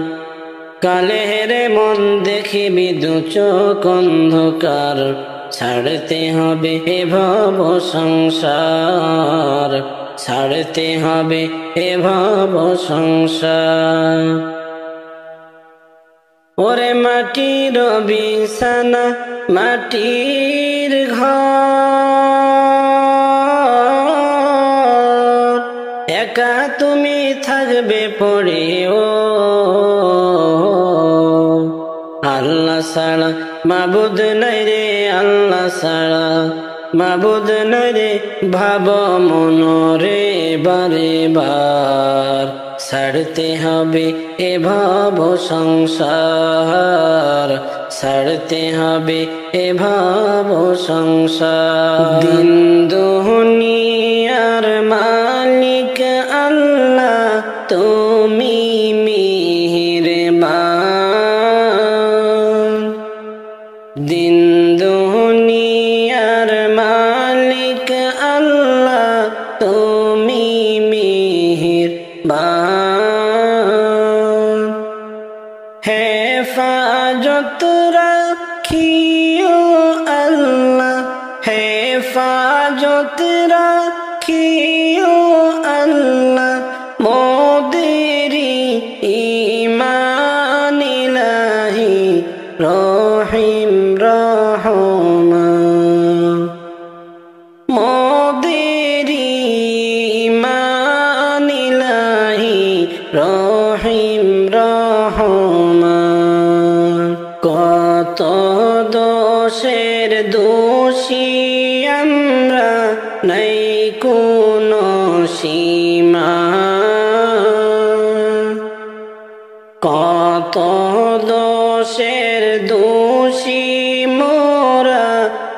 কালে রে মন, দেখিবি দু চোখ অন্ধকার। ছাড়তে হবে এ ভব সংসার, ছাড়তে হবে এ ভব সংসার। ওরে মাটির বিছানা মাটির ঘর, একা তুমি থাকবে পড়ে। ও আল্লাহ ছাড়া মাবুদ নাই রে, আল্লাহ ছাড়া মাবুদ নাই রে, ভাব মনরে বারে বার। ছাড়তে হবে এ ভব সংসার, ছাড়তে হবে এ ভব সংসার। দিন দুনিয়ার মালিক আল্লাহ, তুমি মেহেরবান। দিন দুনিয়ার মালিক আল্লাহ, তুমি মেহেরবান। হেফাজত রাখিও আল্লাহ, হেফাজত রাখিও আল্লাহ, মোদেরি ঈমান ইলাহি রহিম রহমান। মোদেরি ঈমান ইলাহি রহিম রহমান। কত দোষের দোষী আমরা, নাই কোনো সীমা। কত দোষের দোষী মোরা,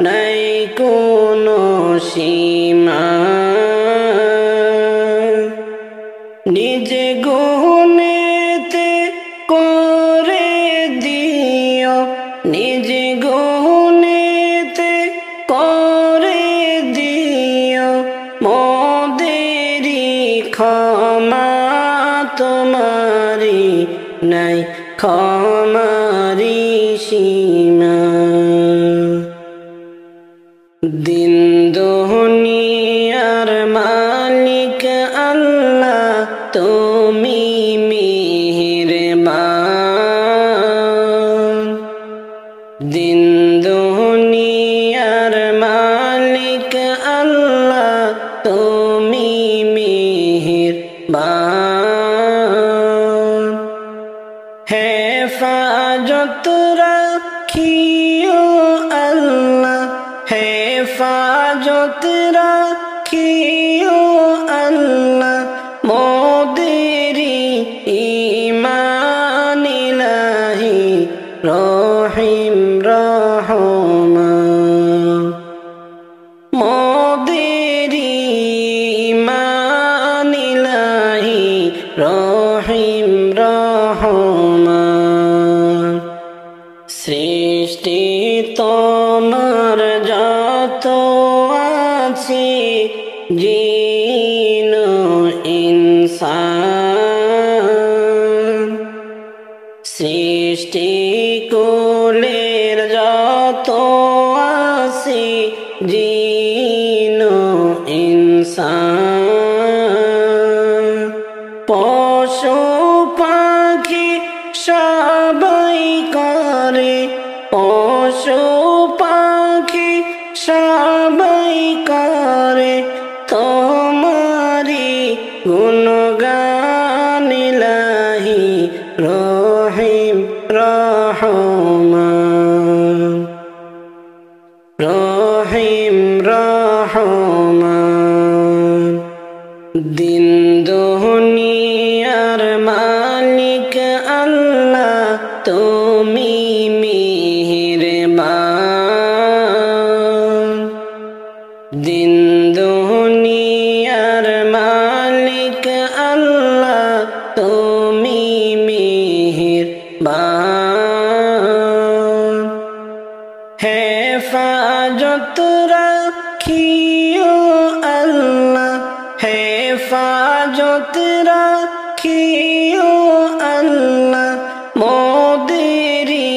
নাই কোনো সীমা। নিজে গুনেতে করে দিও, নিজে গুনেতে করে দিও, মোদেরি ক্ষমা তোমারি নাই ক্ষমারি সীমা। দিন দুনিয়ার মেহেরবান হেফাজত রাখিও আল্লাহ হেফাজত রাখিও আল্লাহ মোদেরি ঈমান ইলাহি রহিম রহমান মোদেরি ঈমান ইলাহি রহিম রহমান সৃষ্টি তোমার যত আছে জিন ইনসান সৃষ্টি কুলের যত আছে জিন ইনসান পশু পাখি সবাই করে পশু পাখি সবাই করে তোমারি গুণগান ইলাহি রহিম রহমান রহিম রহমান দিন দুনিয়ার মালিক আল্লাহ তুমি মেহেরবান দিন দুনিয়ার মালিক আল্লাহ তুমি মেহেরবান হেফাজত রাখিও আল্লাহ হেফাজত রাখিও আল্লাহ মোদেরি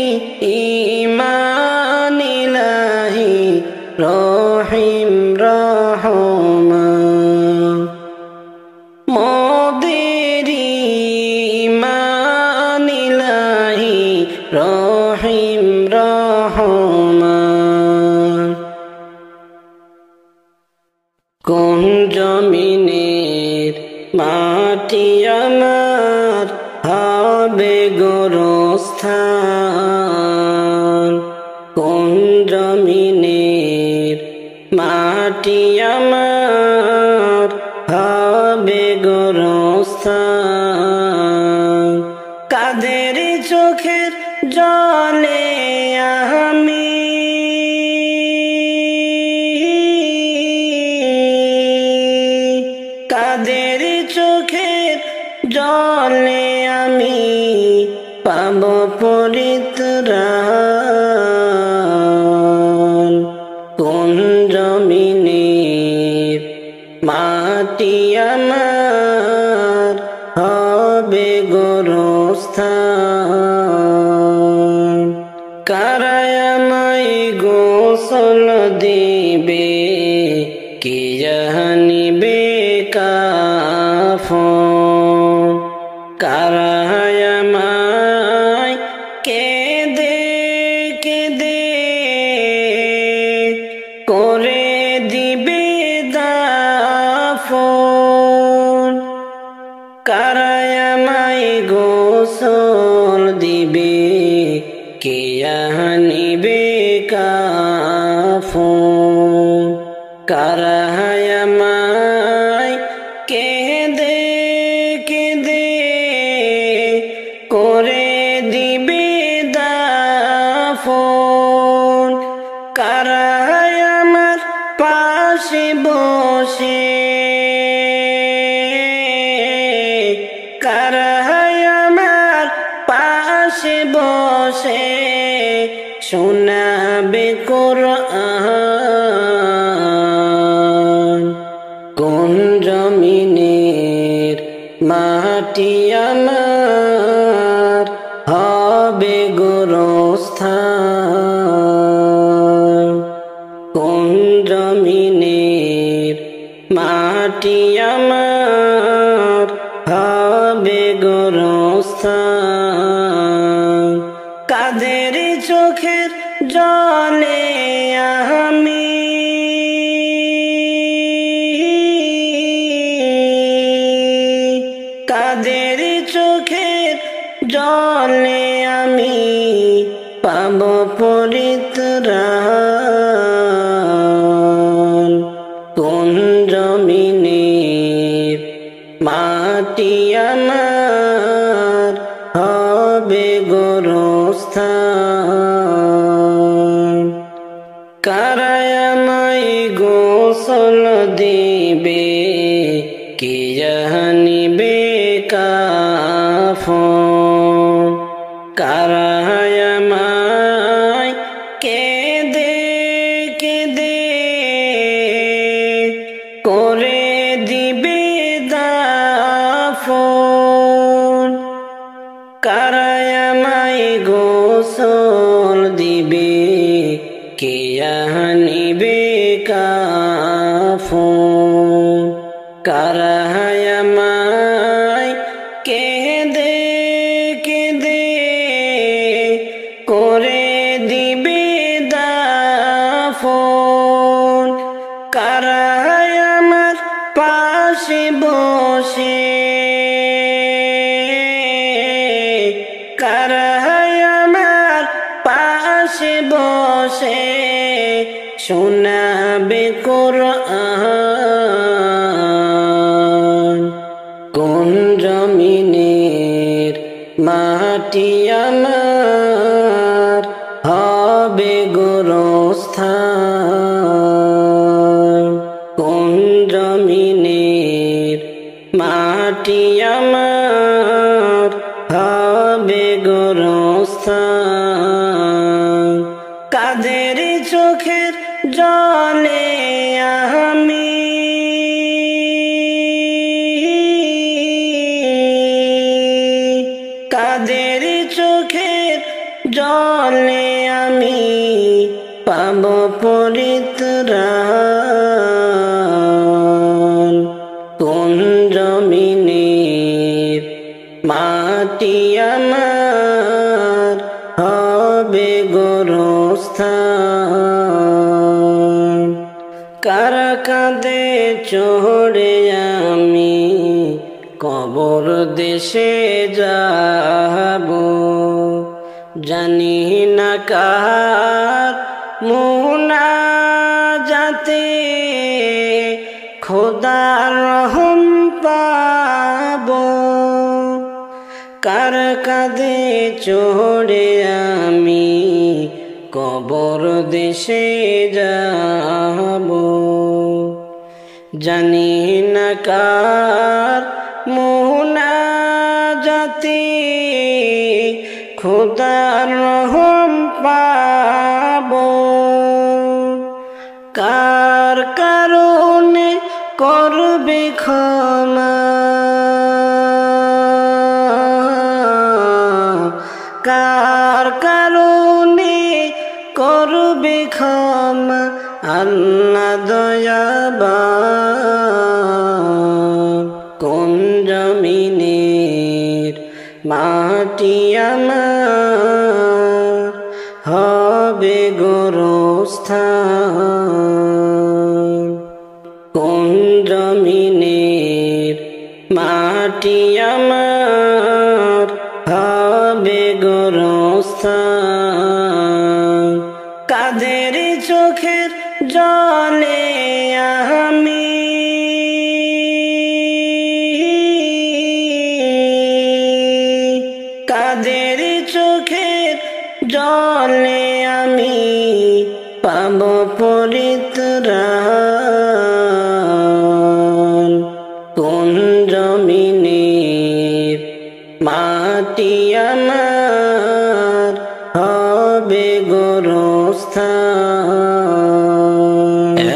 ঈমান ইলাহি রহিম রহমান মোদেরি ঈমান ইলাহি রহিম রহমান কোন জমিনের মাটি আমার হবে গোরস্থান কোন জমিনের মাটি আমার হবে গোরস্থান কাদের চোখের জলে আমি কাদের চোখের জলে আমি পাব পরিত্রাণ কোন জমিনের মাটি আমার হবে গোরস্থান কারায় আমায় গোসল দিবে কি জানিবে কাফন কারায় আমায় কেঁদে কেঁদে করে দিবে দাফন কারায় আমায় গোসল দিবে কে আনিবে কাফন কারায় আমায় কেঁদে কেঁদে করে দিবে দাফন কারায় আমার পাশে বসে কারায় আমার পাশে বসে শোনাবে কোরআন কোন জমিনের মাটি আমার হবে গোরস্থান কোন জমিনের মাটি আমার হবে গোরস্থান কাদের চোখের জলে আমি পাব পরিত্রাণ। কোন জমিনের মাটি আমার হবে গোরস্থান। কারায় আমায় গোসল দিবে, কে জানিবে কাফন। কারায় আমায় কেঁদে কেঁদে করে দিবে দাফন। কারায় আমায় গোসল দিবে, কে আনিবে কাফন। কারায় আমায় কেঁদে কেঁদে করে দিবে দাফন। কারায় আমার পাশে বসে, কারায় আমার পাশে বসে শোনাবে কোরআন। কোন জমিনের মাটি আমার হবে গোরস্থান। কোন জমিনের মাটি আমার হবে গোরস্থান। কাদের চোখের জলে আমি কাদের চোখের জলে আমি পাব পরিত্রাণ। কোন জমিনের মাটি আমার হবে গোরস্থান। কারা কাঁদে চড়ে আমি কবর দেশে যাব, জানি না কার মুনাজাতে খোদার রহম পাব। কার কাঁধে চড়ে আমি কবর দেশে যাব, জানি না কার মুনাজাতে খোদার রহম পাব। কার কারণে করবে ক্ষমা, কার কারণে করবে ক্ষমা আল্লাহ দয়াবান। কোন জমিনের মাটি আমার হবে গোরস্থান। কোন জমিনের মাটি আমার হবে গোরস্থান। কাদের চোখের জলে আমি কাদের চোখের জলে আমি পাব পরিত্রাণ। কোন জমিনের মাটি আমার হবে গোরস্থান।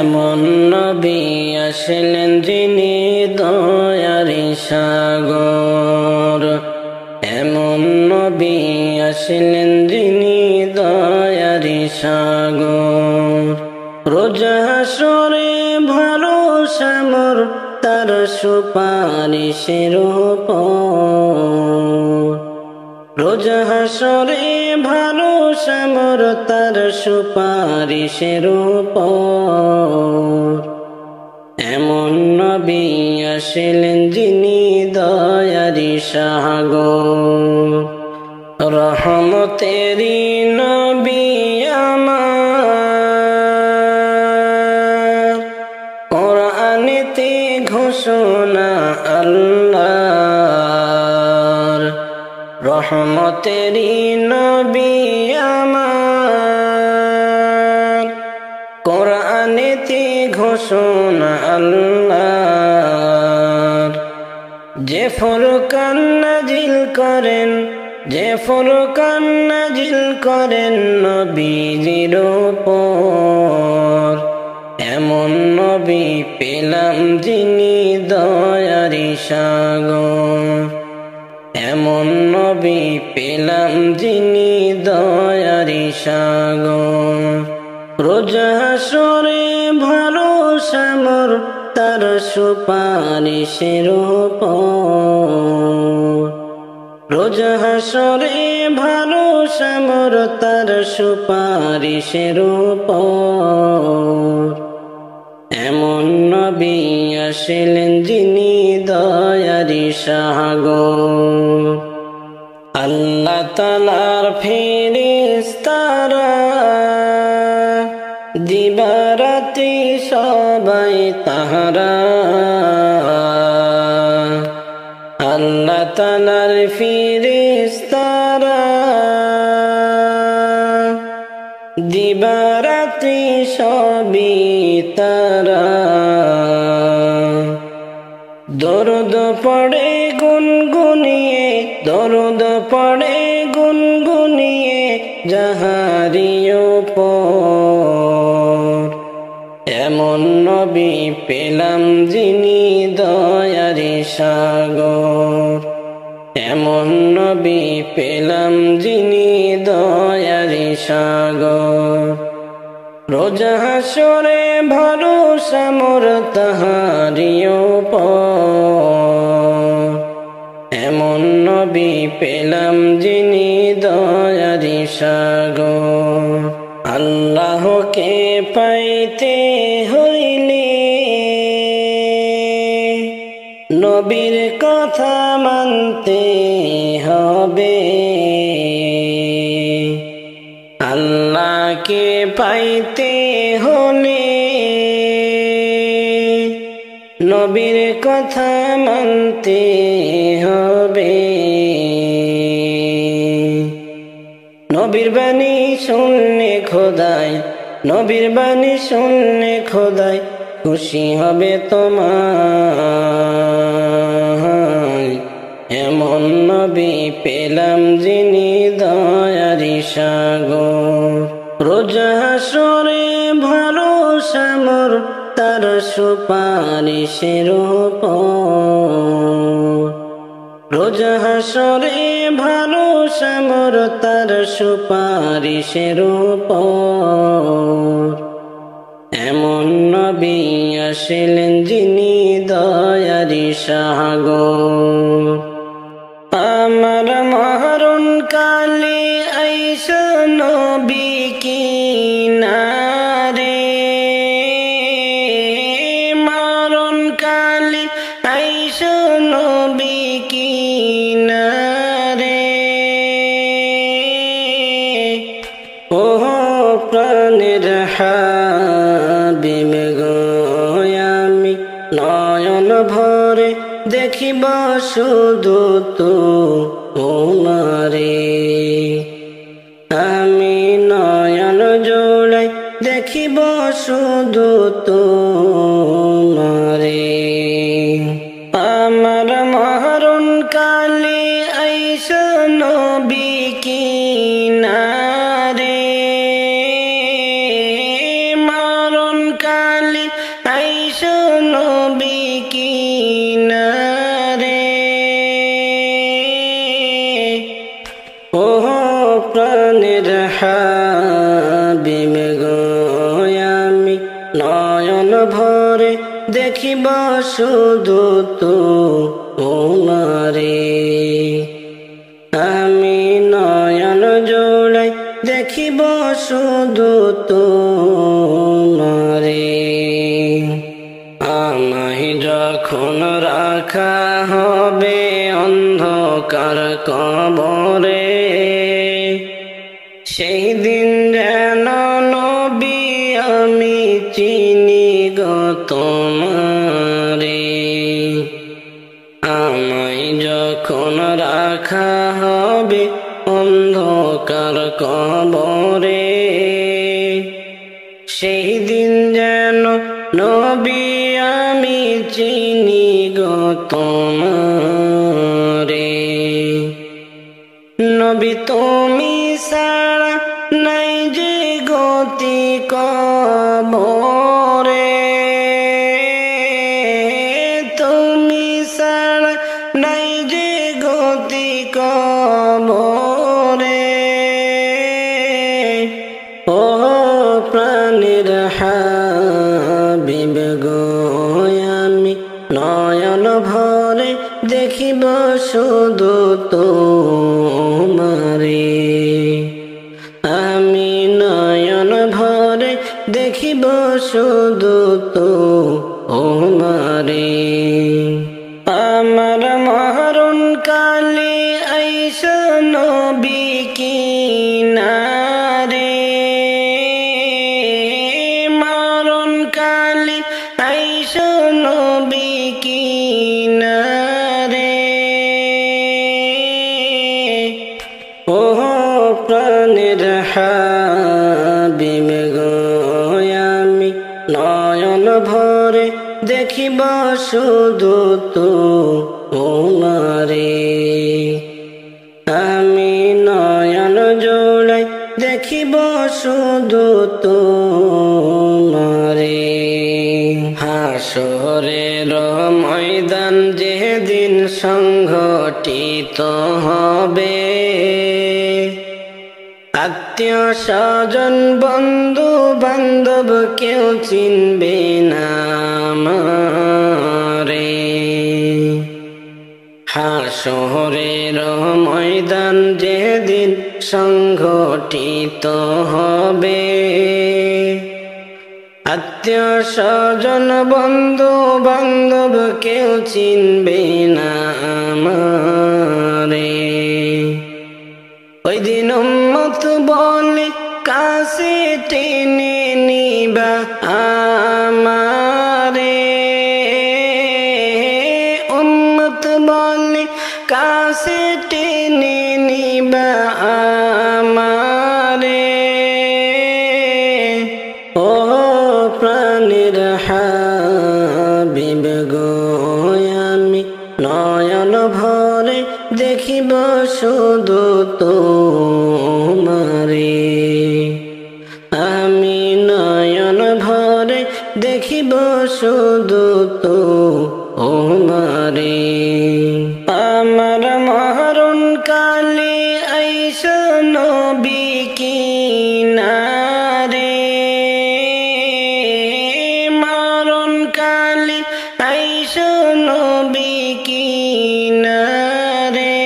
এমন নবী আসলেন যিনি দয়ারি সাগর, এমন নবী আসলেন যিনি দয়ারি সাগর। রোজ হাসরে ভরসা মোর তার সুপারিশের উপর। রোজ হাসরে ভরসা মোর তার সুপারিশের উপর। এমন নবী আসলেন যিনি দয়ারি সাগর। রহমতেরি নবী আমার, কোরআনেতে ঘোষণা আল্লাহর। রহমতেরি নবী আমার, কোরআনেতে ঘোষণা আল্লাহর। যে ফুরকান নাজিল করেন, যে ফুরকান নাজিল করেন নবীজির উপর, এমন নবী পেলাম যিনি দয়ারি সাগর। এমন নবী পেলাম যিনি দয়ারি সাগর। রোজ হাসরে ভরসা মোর তার সুপারিশের উপর। রোজ হাসরে ভরসা মোর তার সুপারিশের উপর। এমন নবী আসিলেন যিনি দয়ারি সাগর। আল্লাহ তাআলার ফেরেশতারা দিবারাতি সবাই তাহারা। আল্লাহ তাআলার ফেরেশতারা দিবারাতি সবই তারা। দরুদ পড়ে গুনগুনিয়ে, দরুদ পড়ে গুনগুনিয়ে যাহারি উপর। এমন নবী পেলাম যিনি দয়ারি সাগর। এমন নবী পেলাম যিনি দয়ারি সাগর। রোজ হাসরে ভরসা মোর তাহারি উপর। এমন নবী পেলাম যিনি দয়ারি সাগর। আল্লাহকে পাইতে হইলে নবীর কথা মানতে হবে। আল্লাহকে পাইতে হলে নবীর কথা মানতে হবে। নবীর বাণী শুনলে খোদাই, নবীর বাণী শুনলে খোদাই খুশি হবে তোমার। এমন নবী পেলাম যিনি দয়ারি সাগর। রোজ হাসরে ভরসা মোর তার সুপারিশের উপর। রোজ হাসরে ভরসা মোর তার সুপারিশের উপর। এমন নবী আসিলেন যিনি দয়ারি সাগর। আমার মরণ কালে আইসা নবী কিনারে, মরণ কালে আইসা নবী কিনারে। ও প্রাণের হাবিব গো, আমি নয়ন ভরে দেখিব শুধু তোমারে। আমি নয়ন জোড়াই দেখিব শুধু তোমারে। আমার মরণ কালে আইসা নবী কিনারে, মরণ কালে আইসা নবী কিনারে। ও প্রাণের হাবিব গো, আমি নয়ন ভরে দেখিব শুধু তোমারে। আমি নয়ন জোড়াই দেখিব শুধু তোমারে। আমায় যখন রাখা হবে অন্ধকার কবরে। সেই দিন যেন নবী আমি চিনি গো তোমারে। আমায় যখন রাখা হবে অন্ধকার কবরে, সেই দিন যেন নবী আমি চিনি গো তোমারে। নবী তুমি ছাড়া নাই যে গতি কবরে, তুমি ছাড়া নাই যে গতি কবরে। ও প্রাণের হাবিব গো আমি নয়ন ভরে দেখিব শুধু তোমারে। আমি নয়ন ভরে দেখিব শুধু তোমারে। আমার মরণ কালে আইসা নবী কিনারে, মরণ কালে আইসা নবী কিনারে। ও প্রাণের হাবিব গো আমি নয়ন ভরে দেখিব শুধু তোমারে। আমি নয়ন জোড়াই দেখিব শুধু তোমারে। হাসরের ময়দান যেদিন সংঘটিত হবে, আত্মীয় স্বজন বন্ধু বান্ধব কেউ চিনবে না আমারে। হাসরের ময়দান যেদিন সংঘটিত হবে, আত্মীয় স্বজন বন্ধু বান্ধব কেউ চিনবে না আমারে। ওই দিন উম্মত বলে কাছে টেনে নিবা আমারে, উম্মত বলে কাছে টেনে নিবা আমারে। ও প্রাণের হাবিব গো আমি নয়ন ভরে দেখিব শুধু তোমারে। আমি নয়ন ভরে দেখিব শুধু তোমারে। আমার মরণ কালে আইসা নবী কিনারে, মরণ কালে আইসা নবী কিনারে।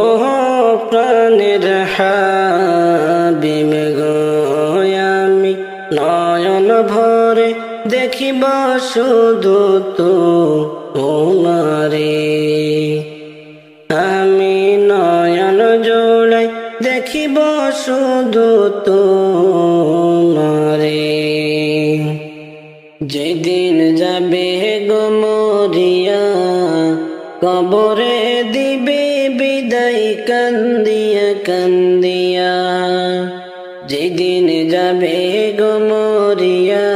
ও প্রাণের হাবিব গো আমি নয়ন ভরে দেখিব শুধু তোমারে। আমি নয়ন জোড়াই দেখিব শুধু তোমারে। যেদিন যাবে গো মরিয়া কবরে দিবে বিদায় কান্দিয়া কান্দিয়া, যেদিন যাবে গো মরিয়া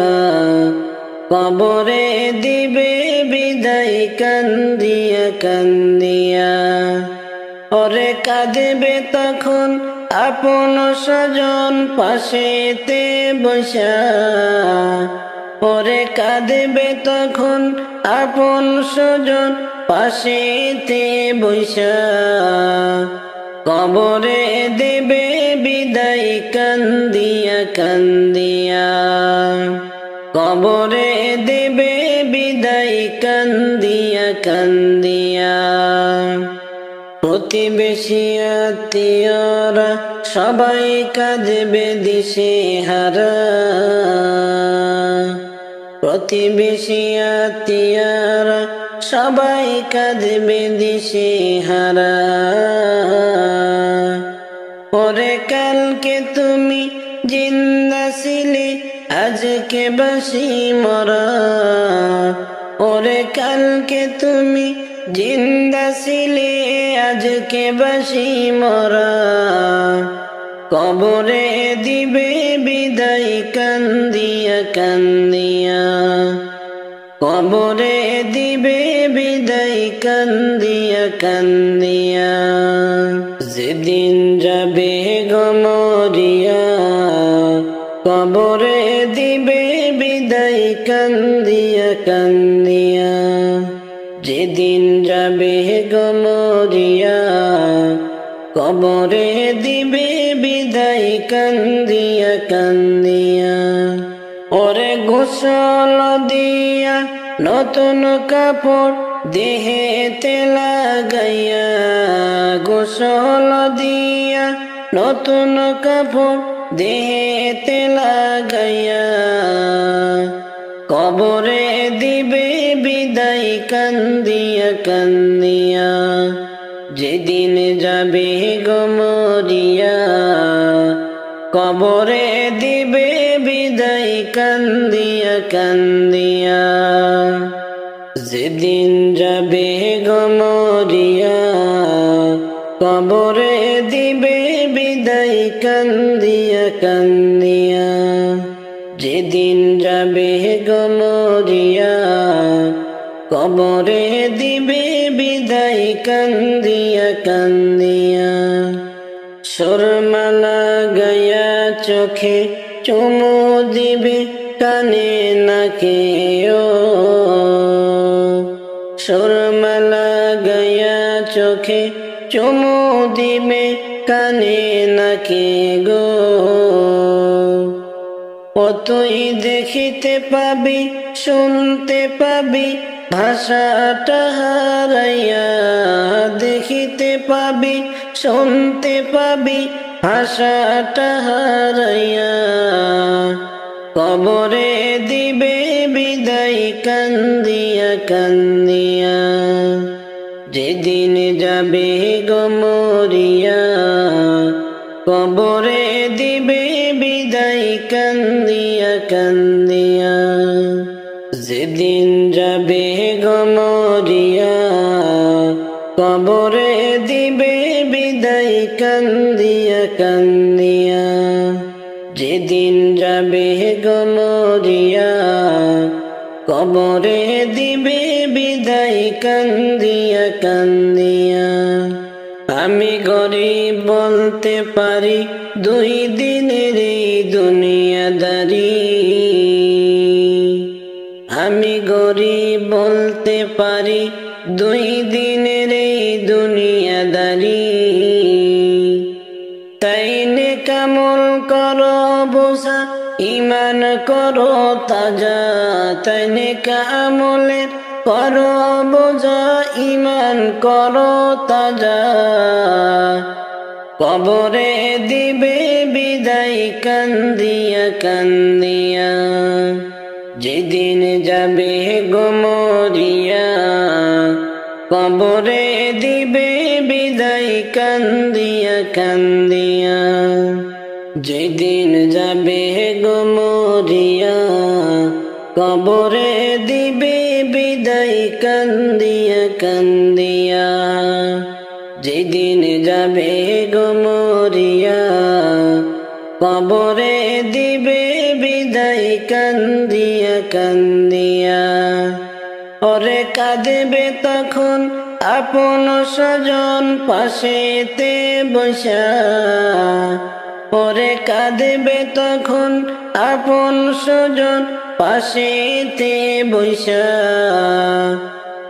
কবরে দিবে বিদায় কান্দিয়া কান্দিয়া। ওরে কাঁদবে তখন আপন স্বজন পাশেতে বসা, ওরে কাঁদবে তখন আপন স্বজন পাশেতে বসা। কবরে দেবে বিদায় কান্দিয়া কান্দিয়া, কবরে দেবে বিদায় কান্দিয়া কান্দিয়া। প্রতিবেশী আত্মীয়রা সবাই কাঁদবে দিশে হারা, প্রতিবেশী আত্মীয়রা সবাই কাঁদবে দিশে হারা। ওরে কালকে তুমি জিন্দা ছিলে আজকে বাসি মরা। ওরে কালকে তুমি জিন্দা ছিলে আজকে বাসি মরা। কবরে দিবে বিদায় কান্দিয়া কান্দিয়া। কবরে দিবে বিদায় কান্দিয়া কান্দিয়া। যেদিন যাবে গো মরিয়া কবরে দিবে বিদায় কান্দিয়া কান্দিয়া। যেদিন যাবে গো মরিয়া কবরে দিবে বিদায় কান্দিয়া কান্দিয়া। ওরে গোসল দিয়া নতুন কাপড় দেহেতে লাগাইয়া। গোসল দিয়া নতুন কাপড় দেহেতে লাগাইয়া। কবরে দিবে বিদায় কান্দিয়া কান্দিয়া। যেদিন যাবে গো মরিয়া কবরে দিবে বিদায় কান্দিয়া কান্দিয়া। যেদিন যাবে গো মরিয়া কবরে দিবে বিদায় কান্দিয়া কান্দিয়া। যেদিন যাবে গো মরিয়া কবরে দিবে বিদায় কান্দিয়া কান্দিয়া। সুরমালা গায়া চোখে চুমু দিবে কানে নাকে ও। সুরমালা গায়া চোখে চুমু দিবে কানে নাকে গো। ও তুই দেখিতে পাবি শুনতে পাবি ভাষাটা হারাইয়া। দেখিতে পাবি শুনতে পাবি ভাষাটা হারাইয়া। কবরে দিবে বিদায় কান্দিয়া কান্দিয়া। যেদিন যাবে গো মরিয়া কবরে দিবে বিদায় কান্দিয়া কান্দিয়া। যেদিন যাবে গো মরিয়া কবরে দিবে বিদায় কান্দিয়া কান্দিয়া। যেদিন যাবে গো মরিয়া কবরে দিবে বিদায় কান্দিয়া কান্দিয়া। আমি গরিব বলতে পারি দুই দিনের এই দুনিয়াদারি। আমি গরিব বলতে পারি দুই দিনের এই দুনিয়াদারি। তাই নেক আমল করো বোঝা ইমান করো তাজা। তাই নেক আমলের করো বোঝা ইমান করো তাজা। কবরে দিবে বিদায় কান্দিয়া কান্দিয়া। যেদিন যাবে গো মরিয়া কবরে দিবে বিদায় কান্দিয়া কান্দিয়া। যেদিন যাবে গো মরিয়া কবরে দিবে বিদায় কান্দিয়া কান্দিয়া। যেদিন যাবে গো মরিয়া কবরে দিবে বিদায় কান্দিয়া কান্দিয়া। ওরে কাঁদবে তখন আপন স্বজন পাশেতে বসা। ওরে কাঁদবে তখন আপন স্বজন পাশেতে বসা।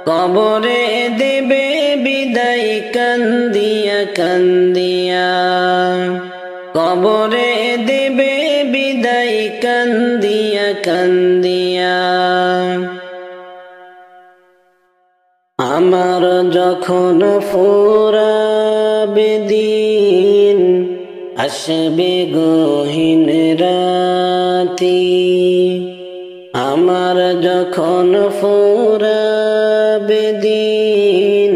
কবরে দেবে বিদায় কান্দিয়া কান্দিয়া। কবরে দেবে বিদায় কান্দিয়া কান্দিয়া। আমার যখন ফুরাবে দিন আসবে গহীন রাতি। আমার যখন ফুরাবে দিন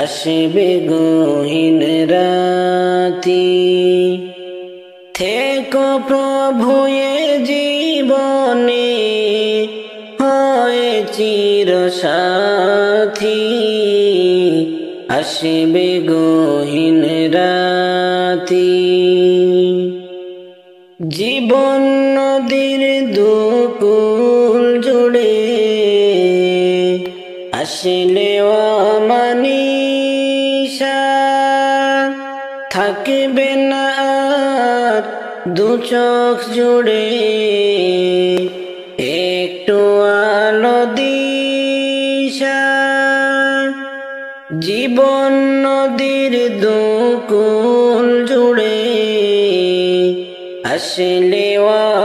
আসবে গহীন রাতি থেকো প্রভু এ জীবনে হয় চির সাথী আসবে গহীন রাতি জীবন নদীর দুকুল জুড়ে আসলে অমানিসা থাকবে না আর দু চোখ জুড়ে একটু আলো দিশা জীবন নদীর দুকুল জুড়ে আসলে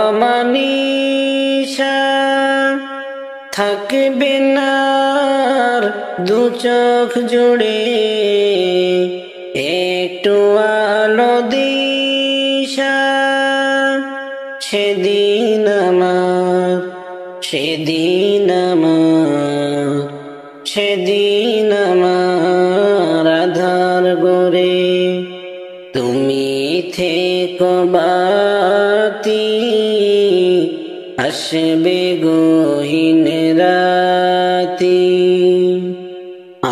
অমানিসা থাকবে না আর দু চোখ জুড়ে একটু আলো দিশা সেদিন আমার আধার গরে তুমি থেকো বাতি আসবে গহীন রাতি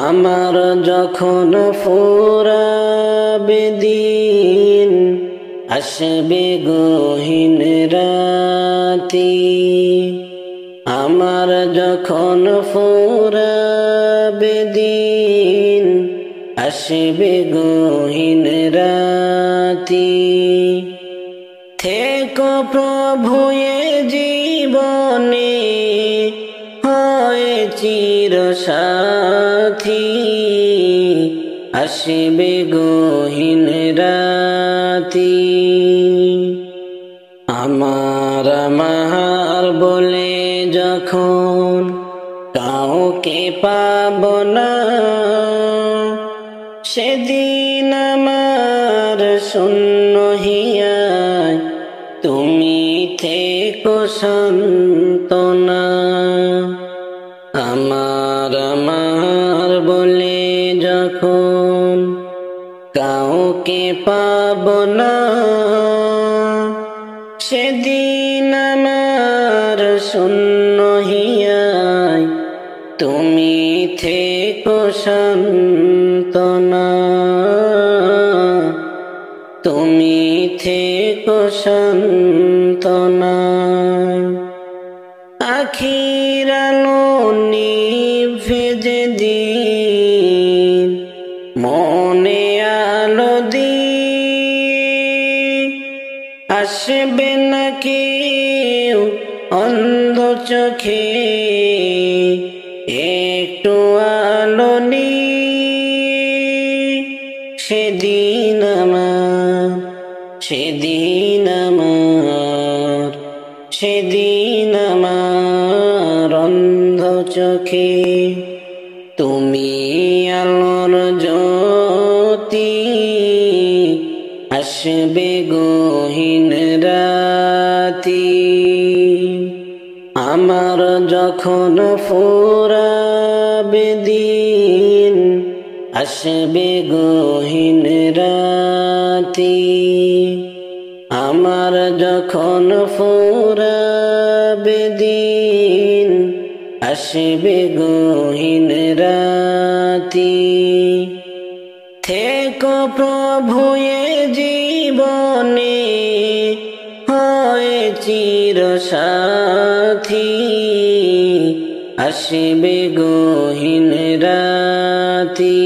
আমার যখন ফুরাবে দিন আসবে গহীন রাতি আমার যখন ফুরাবে দিন আসবে গহীন রাতি থেকো প্রভু এ জীবনে হয় চির সাথী আসবে গহীন রাতি আমার বলে যখন কাউকে পাব না সেদিন আমার শূন্য হিয়ায় তুমি থেকো সান্ত্বনা আমার বলে যখন কাউকে পাব না সেদিন আমার শূন্য হিয়ায় তুমি থেকো সান্ত্বনা তুমি থেকো সান্ত্বনা আখির আলো নিভে যেদিন মনে আলো আসবে না কেউ অন্ধ চোখে একটু আলো সেদিন আমার অন্ধ চোখে তুমি আলোর জ্যোতি আসবে গহীন রাতি আমার যখন ফুরাবে দিন আসবে গহীন রাতি আমার যখন ফুরাবে দিন আসবে গহীন রাতি থেকো প্রভু এ জীবনে হয় চির সাথী আসবে গহীন রাতি।